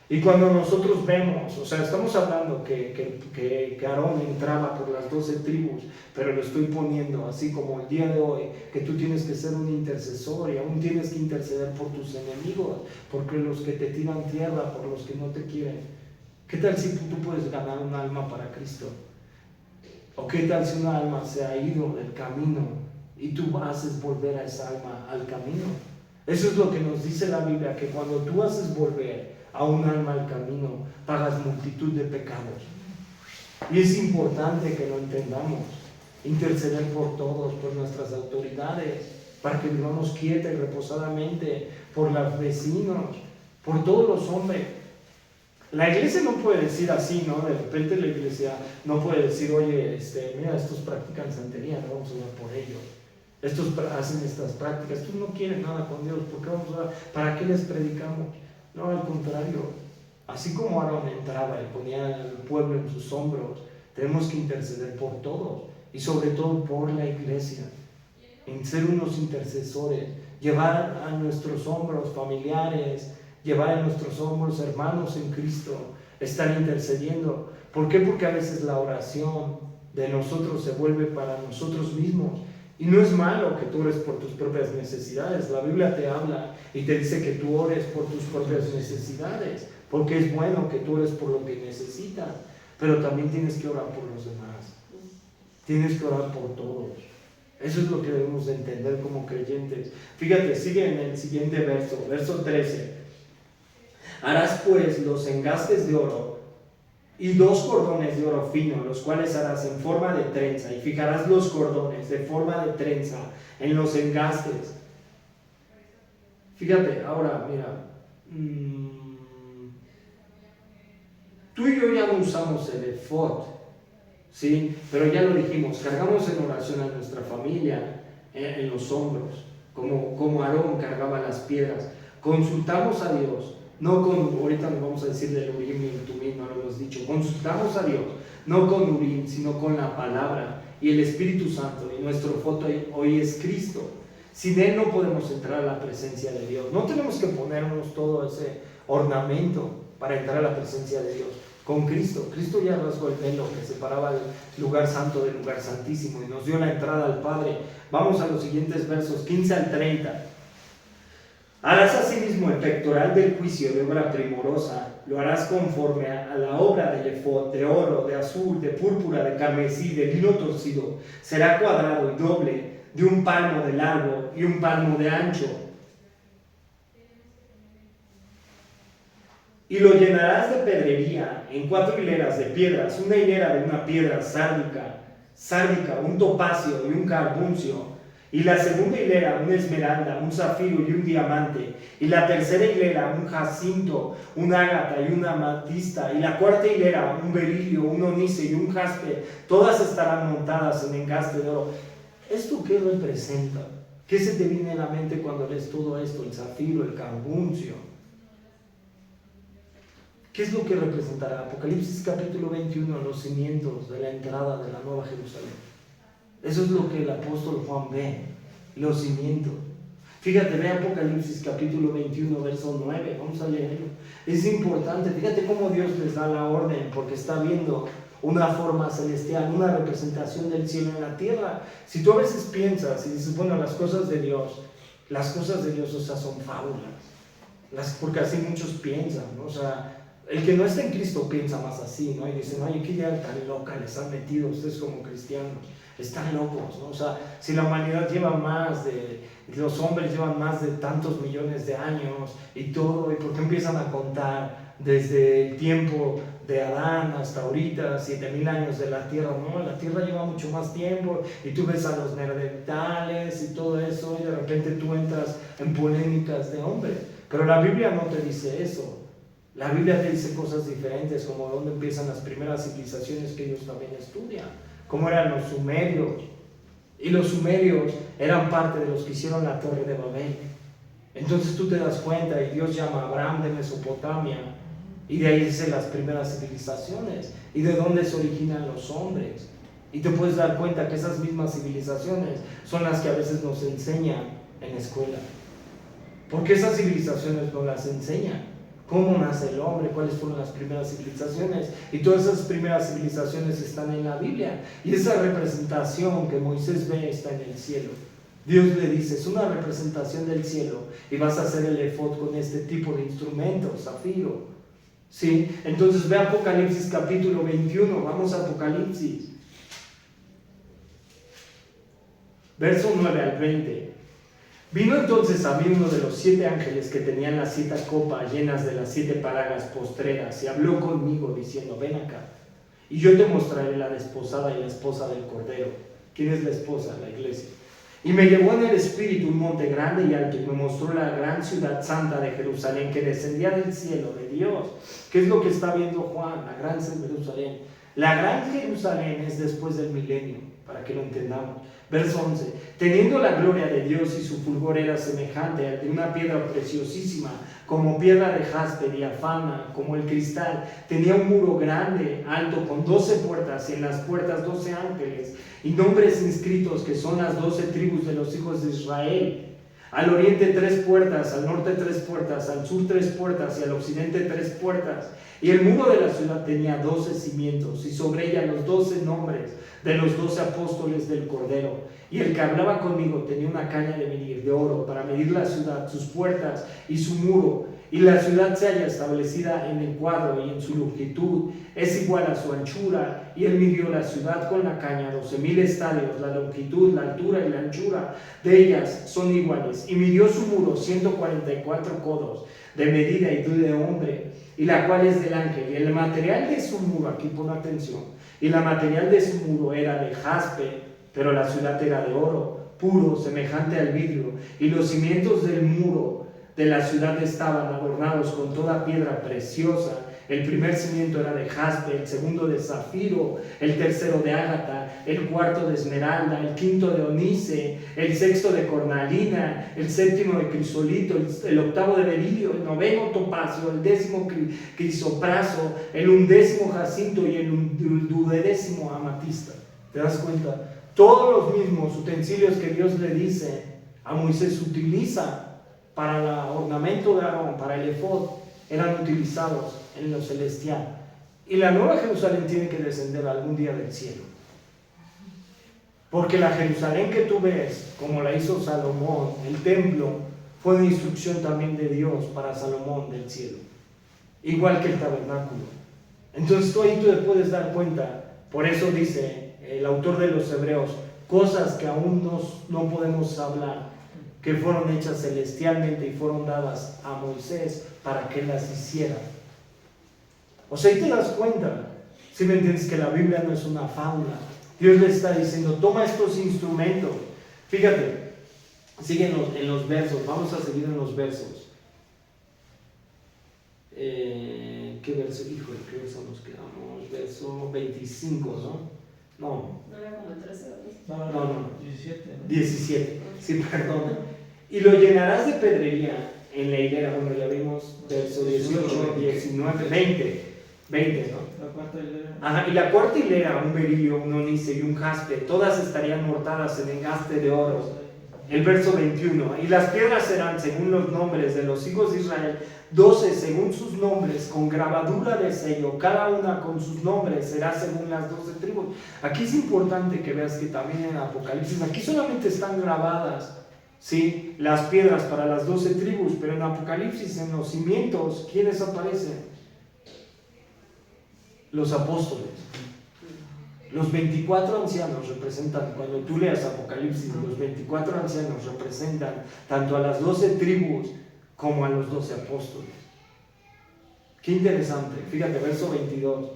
Speaker 1: Y cuando nosotros vemos, o sea, estamos hablando que Aarón entraba por las 12 tribus, pero lo estoy poniendo así como el día de hoy, que tú tienes que ser un intercesor y aún tienes que interceder por tus enemigos, porque los que te tiran tierra, por los que no te quieren. ¿Qué tal si tú puedes ganar un alma para Cristo? ¿O qué tal si una alma se ha ido del camino y tú haces volver a esa alma al camino? Eso es lo que nos dice la Biblia, que cuando tú haces volver a un alma al camino, pagas multitud de pecados. Y es importante que lo entendamos, interceder por todos, por nuestras autoridades, para que vivamos quieta y reposadamente, por los vecinos, por todos los hombres. La iglesia no puede decir así, ¿no? De repente la iglesia no puede decir, oye, mira, estos practican santería, no vamos a orar por ellos. Estos hacen estas prácticas, estos no quieren nada con Dios, ¿por qué vamos a orar? ¿Para qué les predicamos? No, al contrario, así como Aarón entraba y ponía al pueblo en sus hombros, tenemos que interceder por todos y sobre todo por la iglesia, en ser unos intercesores, llevar a nuestros hombros familiares, llevar a nuestros hombros hermanos en Cristo, estar intercediendo. ¿Por qué? Porque a veces la oración de nosotros se vuelve para nosotros mismos. Y no es malo que tú ores por tus propias necesidades. La Biblia te habla y te dice que tú ores por tus propias necesidades, porque es bueno que tú ores por lo que necesitas, pero también tienes que orar por los demás. Tienes que orar por todos. Eso es lo que debemos de entender como creyentes. Fíjate, sigue en el siguiente verso, verso 13. Harás pues los engastes de oro y 2 cordones de oro fino, los cuales harás en forma de trenza, y fijarás los cordones de forma de trenza en los engastes. Fíjate, ahora, mira, tú y yo ya no usamos el efod, ¿sí? Pero ya lo dijimos, cargamos en oración a nuestra familia en los hombros, como Aarón cargaba las piedras. Consultamos a Dios. No con, ahorita nos vamos a decir del Urim y el Tumim, no lo hemos dicho. Consultamos a Dios, no con Urim, sino con la palabra y el Espíritu Santo. Y nuestro foto hoy es Cristo. Sin Él no podemos entrar a la presencia de Dios. No tenemos que ponernos todo ese ornamento para entrar a la presencia de Dios. Con Cristo, Cristo ya rasgó el velo que separaba el lugar santo del lugar santísimo y nos dio la entrada al Padre. Vamos a los siguientes versos, 15 al 30. Harás asimismo el pectoral del juicio de obra primorosa, lo harás conforme a la obra del efod, de oro, de azul, de púrpura, de carmesí, de lino torcido. Será cuadrado y doble, de 1 palmo de largo y 1 palmo de ancho. Y lo llenarás de pedrería en 4 hileras de piedras, una hilera de una piedra sárdica, un topacio y un carbuncio. Y la segunda hilera, una esmeralda, un zafiro y un diamante. Y la tercera hilera, un jacinto, un ágata y una amatista. Y la cuarta hilera, un berilio, un onice y un jaspe. Todas estarán montadas en engaste de oro. ¿Esto qué representa? ¿Qué se te viene a la mente cuando lees todo esto? El zafiro, el carbuncio. ¿Qué es lo que representará? Apocalipsis capítulo 21, los cimientos de la entrada de la Nueva Jerusalén. Eso es lo que el apóstol Juan ve, los cimientos. Fíjate, ve Apocalipsis capítulo 21, verso 9, vamos a leerlo. Es importante, fíjate cómo Dios les da la orden, porque está viendo una forma celestial, una representación del cielo en la tierra. Si tú a veces piensas y dices, bueno, las cosas de Dios, o sea, son fábulas, porque así muchos piensan, ¿no? O sea, el que no está en Cristo piensa más así, ¿no? Y dicen, ay, qué idea tan loca les han metido ustedes como cristianos. Están locos, ¿no? O sea, si la humanidad los hombres llevan más de tantos millones de años y todo, ¿y por qué empiezan a contar
Speaker 2: desde el tiempo de Adán hasta ahorita, 7,000 años de la tierra. No, la tierra lleva mucho más tiempo, y tú ves a los neandertales y todo eso, y de repente tú entras en polémicas de hombres. Pero la Biblia no te dice eso. La Biblia te dice cosas diferentes, como dónde empiezan las primeras civilizaciones que ellos también estudian, cómo eran los sumerios. Y los sumerios eran parte de los que hicieron la Torre de Babel. Entonces tú te das cuenta, y Dios llama a Abraham de Mesopotamia, y de ahí dice las primeras civilizaciones, y de dónde se originan los hombres. Y te puedes dar cuenta que esas mismas civilizaciones son las que a veces nos enseñan en la escuela. Porque esas civilizaciones no las enseñan. Cómo nace el hombre, cuáles fueron las primeras civilizaciones, y todas esas primeras civilizaciones están en la Biblia, y esa representación que Moisés ve está en el cielo. Dios le dice, es una representación del cielo, y vas a hacer el efod con este tipo de instrumentos, zafiro. ¿Sí? Entonces ve Apocalipsis capítulo 21, vamos a Apocalipsis, verso 9 al 20. Vino entonces a mí uno de los 7 ángeles que tenían las 7 copas llenas de las 7 plagas postreras, y habló conmigo diciendo, ven acá, y yo te mostraré la desposada y la esposa del Cordero. ¿Quién es la esposa? La iglesia. Y me llevó en el espíritu un monte grande y alto, y me mostró la gran ciudad santa de Jerusalén, que descendía del cielo de Dios. ¿Qué es lo que está viendo Juan? La gran Jerusalén. La gran Jerusalén es después del milenio, para que lo entendamos. Verso 11, teniendo la gloria de Dios, y su fulgor era semejante al de una piedra preciosísima, como piedra de jaspe, diafana, como el cristal. Tenía un muro grande, alto, con 12 puertas, y en las puertas 12 ángeles, y nombres inscritos, que son las 12 tribus de los hijos de Israel. Al oriente 3 puertas, al norte 3 puertas, al sur 3 puertas, y al occidente 3 puertas. Y el muro de la ciudad tenía 12 cimientos, y sobre ella los 12 nombres de los 12 apóstoles del Cordero. Y el que hablaba conmigo tenía una caña de medir de oro para medir la ciudad, sus puertas y su muro. Y la ciudad se halla establecida en el cuadro, y en su longitud es igual a su anchura. Y él midió la ciudad con la caña, 12,000 estadios, la longitud, la altura y la anchura de ellas son iguales. Y midió su muro 144 codos de medida y de hombre, y la cual es del ángel. Y el material de su muro, aquí pon atención, y la material de su muro era de jaspe, pero la ciudad era de oro puro, semejante al vidrio. Y los cimientos del muro de la ciudad estaban adornados con toda piedra preciosa. El primer cimiento era de jaspe, el segundo de zafiro, el tercero de ágata, el cuarto de esmeralda, el quinto de onice, el sexto de cornalina, el séptimo de crisolito, el octavo de berilio, el noveno topacio, el 10º crisopraso, el 11º jacinto y el 12º amatista. ¿Te das cuenta? Todos los mismos utensilios que Dios le dice a Moisés utiliza para el ornamento de Aarón, para el efod, eran utilizados en lo celestial. Y la nueva Jerusalén tiene que descender algún día del cielo. Porque la Jerusalén que tú ves, como la hizo Salomón, el templo, fue una instrucción también de Dios para Salomón del cielo. Igual que el tabernáculo. Entonces tú ahí te puedes dar cuenta. Por eso dice el autor de los Hebreos, cosas que aún no podemos hablar, que fueron hechas celestialmente y fueron dadas a Moisés para que las hiciera. O sea, ahí te das cuenta, si me entiendes, que la Biblia no es una fábula. Dios le está diciendo, toma estos instrumentos. Fíjate, sigue en los versos, vamos a seguir en los versos. ¿Qué verso? Híjole, ¿qué verso nos quedamos? Verso 25, ¿no? No.
Speaker 3: ¿No era como el 13?
Speaker 1: No.
Speaker 4: 17.
Speaker 1: 17, sí, perdón. Y lo llenarás de pedrería en la higuera. Bueno, ya vimos verso 18, 19, 20, ¿no?
Speaker 4: La cuarta hilera.
Speaker 1: Ajá, y la cuarta hilera, un berilio, un onice y un jaspe, todas estarían mortadas en engaste de oro. El verso 21, y las piedras serán según los nombres de los hijos de Israel, 12 según sus nombres, con grabadura de sello, cada una con sus nombres será según las 12 tribus. Aquí es importante que veas que también en Apocalipsis, aquí solamente están grabadas, ¿sí?, las piedras para las 12 tribus, pero en Apocalipsis, en los cimientos, ¿quiénes aparecen? Los apóstoles. Los 24 ancianos representan, cuando tú leas Apocalipsis, los 24 ancianos representan tanto a las 12 tribus como a los 12 apóstoles.
Speaker 2: Qué interesante. Fíjate, verso 22.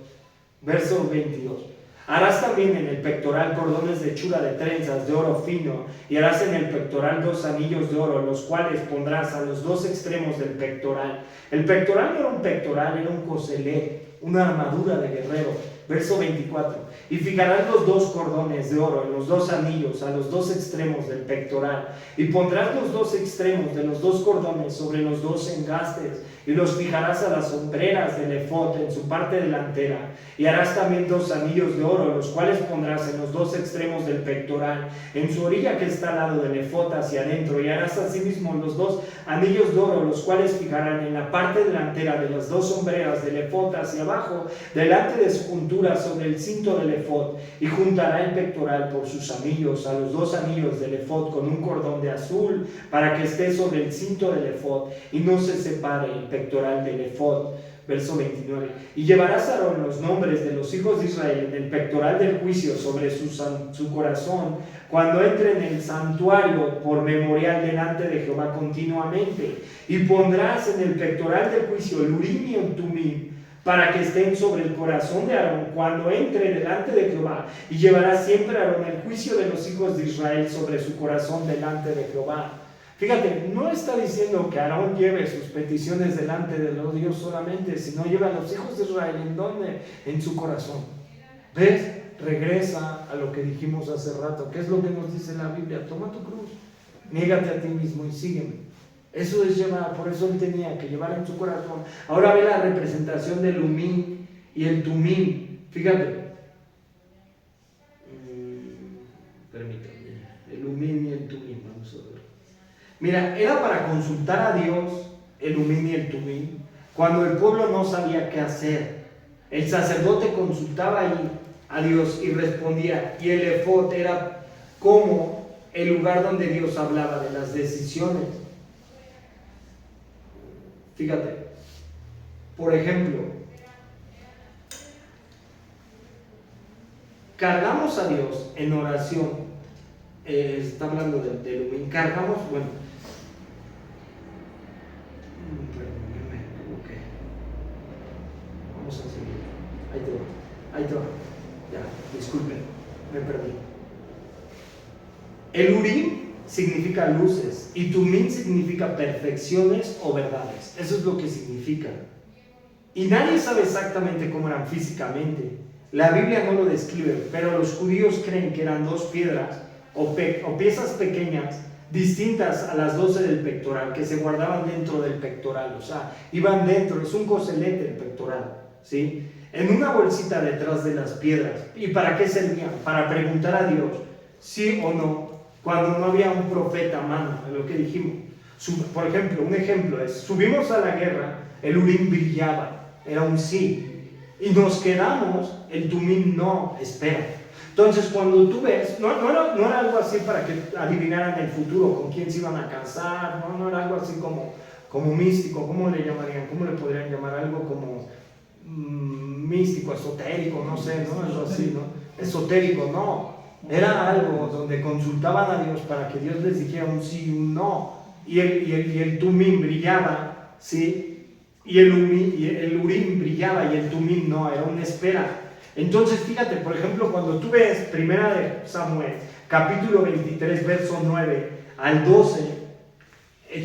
Speaker 2: Verso 22. Harás también en el pectoral cordones de hechura de trenzas de oro fino, y harás en el pectoral 2 anillos de oro, los cuales pondrás a los 2 extremos del pectoral. El pectoral no era un pectoral, era un coselet, una armadura de guerrero. Verso 24. Y fijarás los 2 cordones de oro en los 2 anillos a los 2 extremos del pectoral, y pondrás los 2 extremos de los 2 cordones sobre los 2 engastes, y los fijarás a las hombreras del efod en su parte delantera. Y harás también 2 anillos de oro, los cuales pondrás en los 2 extremos del pectoral, en su orilla que está al lado del efod hacia adentro. Y harás asimismo los 2 anillos de oro, los cuales fijarán en la parte delantera de las 2 hombreras del efod hacia abajo, delante de su juntura sobre el cinto del efod. Y juntará el pectoral por sus anillos a los 2 anillos del efod con un cordón de azul, para que esté sobre el cinto del efod y no se separe el pectoral del efod. Verso 29. Y llevarás a Aarón los nombres de los hijos de Israel en el pectoral del juicio sobre su corazón, cuando entre en el santuario por memorial delante de Jehová continuamente. Y pondrás en el pectoral del juicio el Urim y el Tumim, para que estén sobre el corazón de Aarón cuando entre delante de Jehová. Y llevará siempre a Aarón el juicio de los hijos de Israel sobre su corazón delante de Jehová. Fíjate, no está diciendo que Aarón lleve sus peticiones delante de los Dios solamente, sino lleva a los hijos de Israel. ¿En dónde? En su corazón. ¿Ves? Regresa a lo que dijimos hace rato. ¿Qué es lo que nos dice la Biblia? Toma tu cruz, niégate a ti mismo y sígueme. Eso es llevar, por eso él tenía que llevar en su corazón. Ahora ve la representación del Urim y el Tumim. Fíjate. Permítame. El Urim y el Tumim, vamos a ver. Mira, era para consultar a Dios el Urim y el Tumim cuando el pueblo no sabía qué hacer. El sacerdote consultaba ahí a Dios y respondía, y el efod era como el lugar donde Dios hablaba de las decisiones. Fíjate, por ejemplo, cargamos a Dios en oración. Está hablando del Urim. Cargamos, bueno, perdón, yo me equivoqué. Vamos a seguir. Ahí te va. Ya, disculpen, me perdí. El Urim significa luces y Tumim significa perfecciones o verdades. Eso es lo que significa. Y nadie sabe exactamente cómo eran físicamente. La Biblia no lo describe, pero los judíos creen que eran 2 piedras o piezas pequeñas distintas a las 12 del pectoral, que se guardaban dentro del pectoral. O sea, iban dentro, es un coselete el pectoral, ¿sí? En una bolsita detrás de las piedras. ¿Y para qué servían? Para preguntar a Dios sí o no, cuando no había un profeta a mano, de lo que dijimos. Por ejemplo, un ejemplo es, subimos a la guerra, el Urim brillaba, era un sí, y nos quedamos, el Tumim no, espera. Entonces, cuando tú ves, no era algo así para que adivinaran el futuro, con quién se iban a casar, no era algo así como místico. ¿Cómo le llamarían? ¿Cómo le podrían llamar? Algo como místico, esotérico, no sé, ¿no? Algo así, ¿no? Esotérico, no. Era algo donde consultaban a Dios para que Dios les dijera un sí y un no. Y el Tumim brillaba, ¿sí? Y el Urim brillaba y el Tumim no, era una espera. Entonces, fíjate, por ejemplo, cuando tú ves Primera de Samuel, capítulo 23, verso 9 al 12,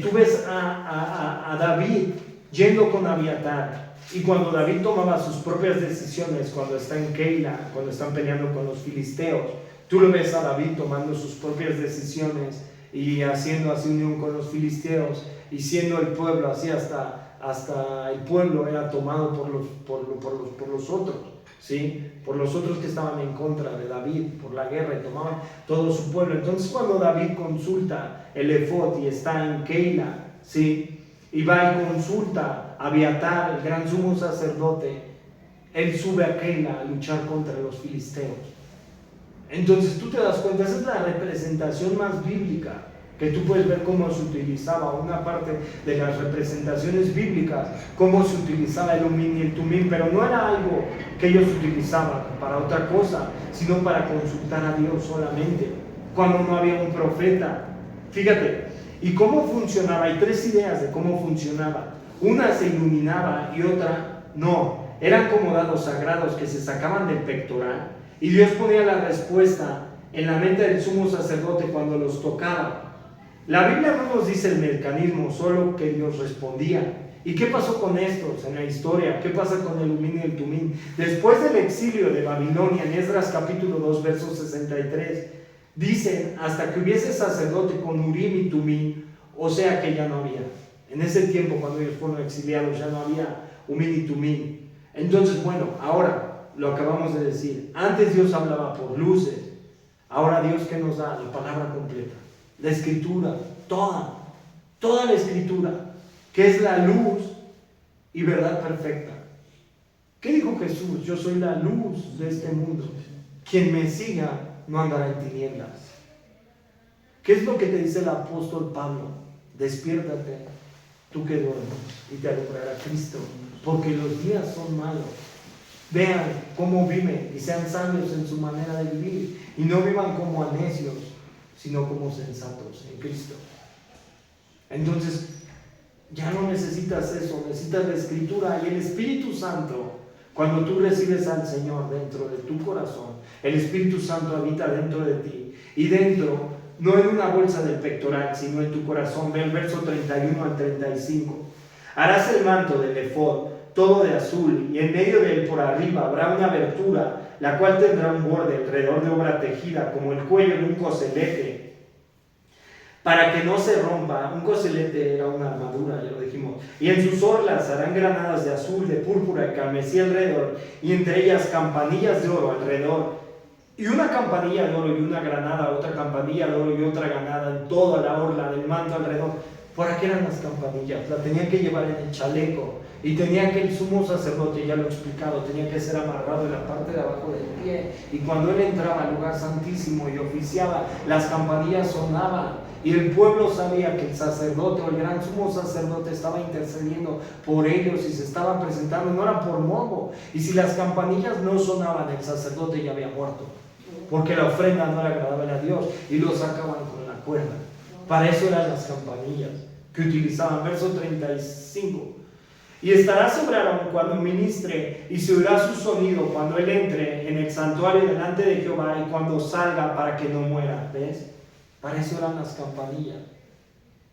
Speaker 2: tú ves a David yendo con Abiatar. Y cuando David tomaba sus propias decisiones, cuando está en Keila, cuando están peleando con los filisteos, tú lo ves a David tomando sus propias decisiones y haciendo así unión con los filisteos, y siendo el pueblo así hasta el pueblo era tomado por los otros, ¿sí? Por los otros que estaban en contra de David, por la guerra, y tomaban todo su pueblo. Entonces, cuando David consulta el efod y está en Keila, ¿sí? Y va y consulta a Abiatar, el gran sumo sacerdote, él sube a Keila a luchar contra los filisteos. Entonces tú te das cuenta, esa es la representación más bíblica, que tú puedes ver cómo se utilizaba, una parte de las representaciones bíblicas, cómo se utilizaba el Urim y el Tumim, pero no era algo que ellos utilizaban para otra cosa, sino para consultar a Dios solamente, cuando no había un profeta. Fíjate, ¿y cómo funcionaba? Hay 3 ideas de cómo funcionaba. Una se iluminaba y otra No, eran como dados sagrados que se sacaban del pectoral y Dios ponía la respuesta en la mente del sumo sacerdote cuando los tocaba. La Biblia no nos dice el mecanismo, solo que Dios respondía. ¿Y qué pasó con estos en la historia? ¿Qué pasa con el Urim y el Tumim? Después del exilio de Babilonia, en Esdras capítulo 2, verso 63, dicen, hasta que hubiese sacerdote con Urim y Tumim, o sea que ya no había. En ese tiempo, cuando ellos fueron exiliados, ya no había Urim y Tumim. Entonces, bueno, ahora lo acabamos de decir. Antes Dios hablaba por luces. Ahora Dios, ¿qué nos da? La palabra completa. La escritura, toda la escritura, que es la luz y verdad perfecta. ¿Qué dijo Jesús? Yo soy la luz de este mundo. Quien me siga no andará en tinieblas. ¿Qué es lo que te dice el apóstol Pablo? Despiértate, tú que duermes, y te alumbrará Cristo, porque los días son malos. Vean cómo viven y sean sabios en su manera de vivir, y no vivan como a necios, sino como sensatos en Cristo. Entonces, ya no necesitas eso, necesitas la escritura y el Espíritu Santo. Cuando tú recibes al Señor dentro de tu corazón, el Espíritu Santo habita dentro de ti, y dentro, no en una bolsa del pectoral, sino en tu corazón. Ve el verso 31 al 35. Harás el manto del efod, todo de azul, y en medio de él por arriba habrá una abertura, la cual tendrá un borde alrededor de obra tejida, como el cuello de un coselete, para que no se rompa. Un coselete era una armadura, ya lo dijimos. Y en sus orlas harán granadas de azul, de púrpura y carmesí alrededor, y entre ellas campanillas de oro alrededor. Y una campanilla de oro y una granada, otra campanilla de oro y otra granada en toda la orla del manto alrededor. ¿Para qué eran las campanillas? La tenían que llevar en el chaleco. Y tenía que el sumo sacerdote, ya lo he explicado, tenía que ser amarrado en la parte de abajo del pie. Y cuando él entraba al lugar santísimo y oficiaba, las campanillas sonaban. Y el pueblo sabía que el sacerdote o el gran sumo sacerdote estaba intercediendo por ellos y se estaba presentando, no era por morbo. Y si las campanillas no sonaban, el sacerdote ya había muerto, porque la ofrenda no le agradaba a Dios, y lo sacaban con la cuerda. Para eso eran las campanillas que utilizaban. Verso 35. Y estará sobre Aarón cuando ministre, y se oirá su sonido cuando él entre en el santuario delante de Jehová, y cuando salga, para que no muera. ¿Ves? Para eso eran las campanillas,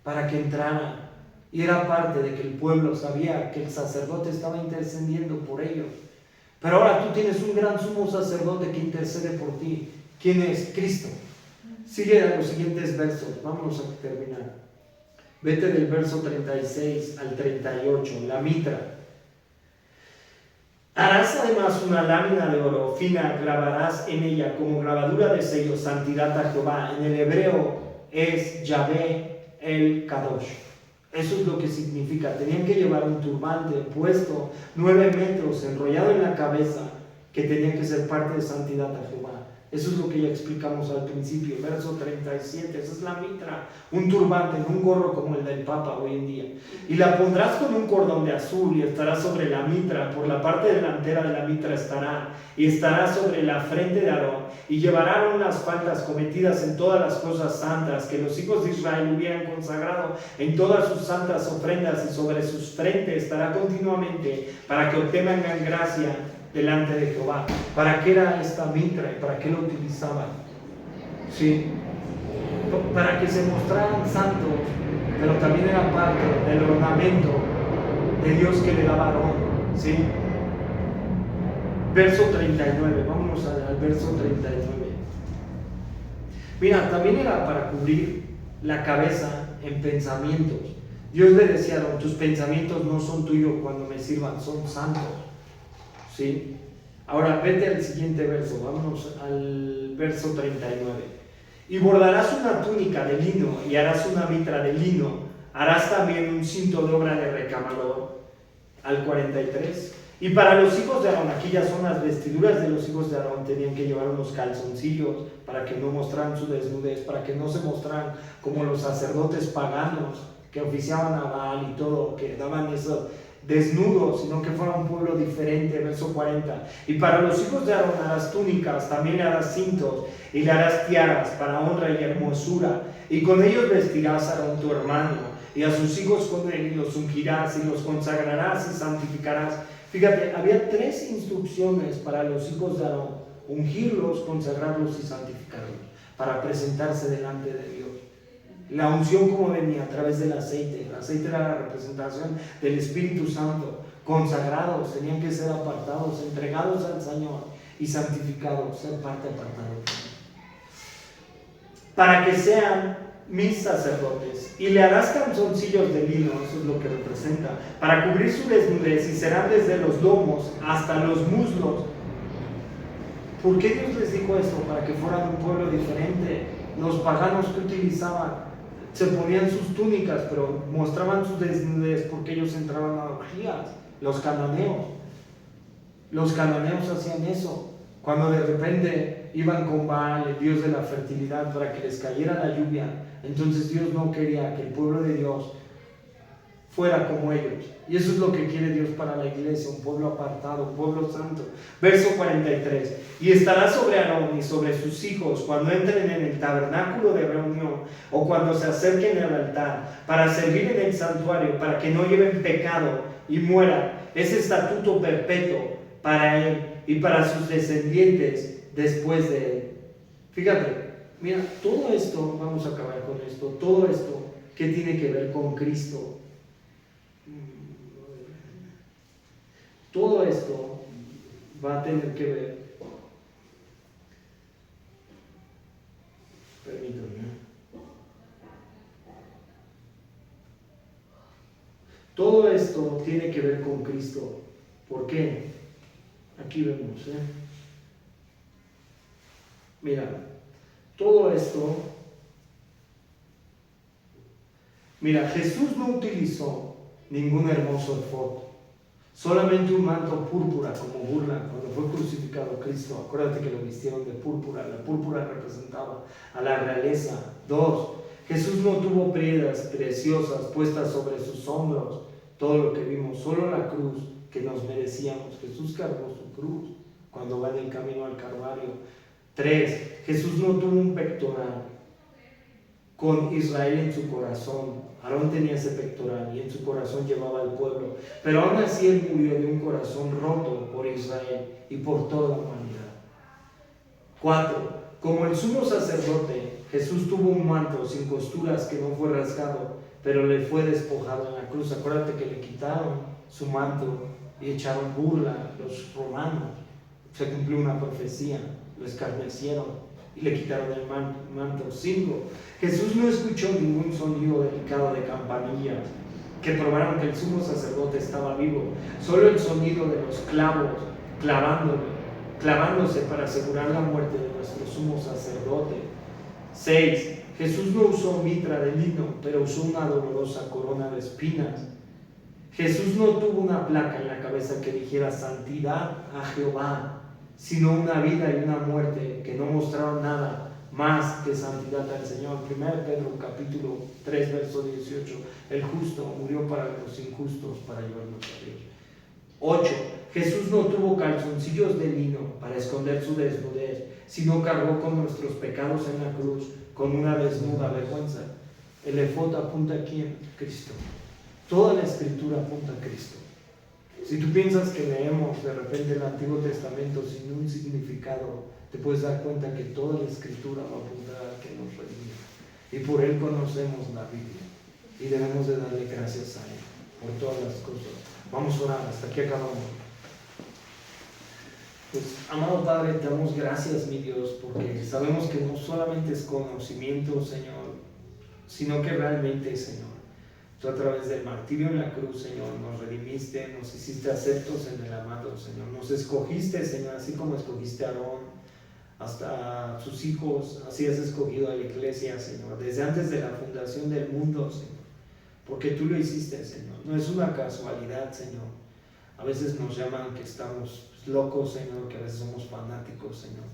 Speaker 2: para que entraran. Y era parte de que el pueblo sabía que el sacerdote estaba intercediendo por ellos. Pero ahora tú tienes un gran sumo sacerdote que intercede por ti. ¿Quién es? Cristo. Sigue a los siguientes versos, vámonos a terminar. Vete del verso 36 al 38, la mitra. Harás además una lámina de oro fina, grabarás en ella como grabadura de sello santidad a Jehová. En el hebreo es Yahvé el Kadosh. Eso es lo que significa. Tenían que llevar un turbante puesto 9 metros, enrollado en la cabeza, que tenía que ser parte de santidad a Jehová. Eso es lo que ya explicamos al principio, verso 37, esa es la mitra, un turbante, no un gorro como el del Papa hoy en día. Y la pondrás con un cordón de azul y estará sobre la mitra, por la parte delantera de la mitra estará, y estará sobre la frente de Aarón, y llevarán unas faltas cometidas en todas las cosas santas que los hijos de Israel hubieran consagrado en todas sus santas ofrendas, y sobre sus frentes estará continuamente, para que obtengan gracia delante de Jehová. ¿Para qué era esta mitra y para qué lo utilizaban? Sí, para que se mostraran santos, pero también era parte del ornamento de Dios que le daba a Aarón. Sí. Verso 39, vámonos al verso 39. Mira, también era para cubrir la cabeza en pensamientos. Dios le decía a Aarón, tus pensamientos no son tuyos cuando me sirvan, son santos. ¿Sí? Ahora vete al siguiente verso, vámonos al verso 39. Y bordarás una túnica de lino y harás una mitra de lino, harás también un cinto de obra de recamador. Al 43. Y para los hijos de Aarón, aquí ya son las vestiduras de los hijos de Aarón, tenían que llevar unos calzoncillos para que no mostraran su desnudez, para que no se mostraran como los sacerdotes paganos que oficiaban a Baal y todo, que daban eso desnudos, sino que fuera un pueblo diferente. Verso 40. Y para los hijos de Aarón harás túnicas, también harás cintos, y le harás tiaras para honra y hermosura, y con ellos vestirás a Aarón tu hermano, y a sus hijos con él, y los ungirás, y los consagrarás y santificarás. Fíjate, había 3 instrucciones para los hijos de Aarón: ungirlos, consagrarlos y santificarlos, para presentarse delante de Dios. La unción, como venía, a través del aceite. El aceite era la representación del Espíritu Santo. Consagrados, tenían que ser apartados, entregados al Señor, y santificados, ser parte apartada. Para que sean mis sacerdotes, y le harás calzoncillos de lino, eso es lo que representa, para cubrir su desnudez, y serán desde los lomos hasta los muslos. ¿Por qué Dios les dijo esto? Para que fueran un pueblo diferente. Los paganos que utilizaban se ponían sus túnicas, pero mostraban su desnudez porque ellos entraban a orgías. Los cananeos hacían eso. Cuando de repente iban con Baal, el dios de la fertilidad, para que les cayera la lluvia, entonces Dios no quería que el pueblo de Dios fuera como ellos. Y eso es lo que quiere Dios para la iglesia: un pueblo apartado, un pueblo santo. Verso 43: y estará sobre Aarón y sobre sus hijos cuando entren en el tabernáculo de reunión o cuando se acerquen al altar para servir en el santuario, para que no lleven pecado y mueran. Es estatuto perpetuo para él y para sus descendientes después de él. Fíjate, mira, todo esto, vamos a acabar con esto, todo esto, ¿qué tiene que ver con Cristo? Todo esto va a tener que ver, permítanme, todo esto tiene que ver con Cristo. ¿Por qué? Aquí vemos, mira, todo esto, mira, Jesús no utilizó ningún hermoso efod, solamente un manto púrpura como burla. Cuando fue crucificado Cristo, acuérdate que lo vistieron de púrpura. La púrpura representaba a la realeza. 2, Jesús no tuvo piedras preciosas puestas sobre sus hombros. Todo lo que vimos, solo la cruz que nos merecíamos. Jesús cargó su cruz cuando va en el camino al Calvario. 3, Jesús no tuvo un pectoral con Israel en su corazón. Aarón tenía ese pectoral y en su corazón llevaba al pueblo, pero aún así él murió de un corazón roto por Israel y por toda la humanidad. 4, como el sumo sacerdote, Jesús tuvo un manto sin costuras que no fue rasgado, pero le fue despojado en la cruz. Acuérdate que le quitaron su manto y echaron burla los romanos. Se cumplió una profecía, lo escarnecieron y le quitaron el manto. 5, Jesús no escuchó ningún sonido delicado de campanillas que probaron que el sumo sacerdote estaba vivo, solo el sonido de los clavos clavándose para asegurar la muerte de nuestro sumo sacerdote. 6, Jesús no usó mitra de lino, pero usó una dolorosa corona de espinas. Jesús no tuvo una placa en la cabeza que dijera santidad a Jehová, sino una vida y una muerte que no mostraron nada más que santidad al Señor. 1 Pedro capítulo 3 verso 18: el justo murió para los injustos, para llevarnos a Dios. 8, Jesús no tuvo calzoncillos de lino para esconder su desnudez, sino cargó con nuestros pecados en la cruz con una desnuda vergüenza. El efod apunta aquí en Cristo. Toda la escritura apunta a Cristo. Si tú piensas que leemos de repente el Antiguo Testamento sin un significado, te puedes dar cuenta que toda la escritura va a apuntar a que nos redime. Y por él conocemos la Biblia. Y debemos de darle gracias a él por todas las cosas. Vamos a orar, hasta aquí acabamos. Pues, amado Padre, te damos gracias, mi Dios, porque sabemos que no solamente es conocimiento, Señor, sino que realmente, Señor, tú a través del martirio en la cruz, Señor, nos redimiste, nos hiciste aceptos en el amado, Señor. Nos escogiste, Señor, así como escogiste a Aarón, hasta a sus hijos, así has escogido a la iglesia, Señor, desde antes de la fundación del mundo, Señor. Porque tú lo hiciste, Señor. No es una casualidad, Señor. A veces nos llaman que estamos locos, Señor, que a veces somos fanáticos, Señor.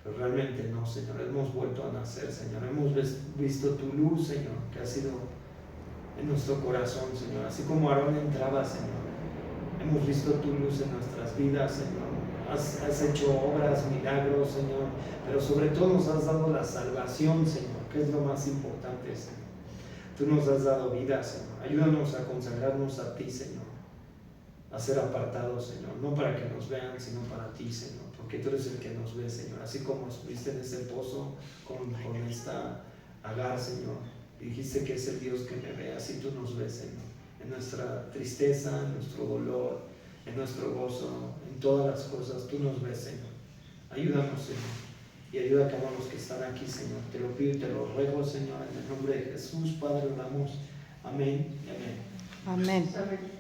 Speaker 2: Pero realmente no, Señor. Hemos vuelto a nacer, Señor. Hemos visto tu luz, Señor, que ha sido en nuestro corazón, Señor. Así como Aarón entraba, Señor. Hemos visto tu luz en nuestras vidas, Señor. Has hecho obras, milagros, Señor. Pero sobre todo nos has dado la salvación, Señor, que es lo más importante, Señor. Tú nos has dado vida, Señor. Ayúdanos a consagrarnos a ti, Señor.
Speaker 1: a ser apartados, Señor, no para que nos vean, sino para ti, Señor, porque tú eres el que nos ve, Señor, así como estuviste en ese pozo con esta Agar, Señor, dijiste que es el Dios que me ve, así tú nos ves, Señor, en nuestra tristeza, en nuestro dolor, en nuestro gozo, en todas las cosas, tú nos ves, Señor. Ayúdanos, Señor, y ayuda a cada uno de los que están aquí, Señor. Te lo pido y te lo ruego, Señor, en el nombre de Jesús, Padre, oramos. Amén y amén.
Speaker 3: Amén.
Speaker 4: Amén.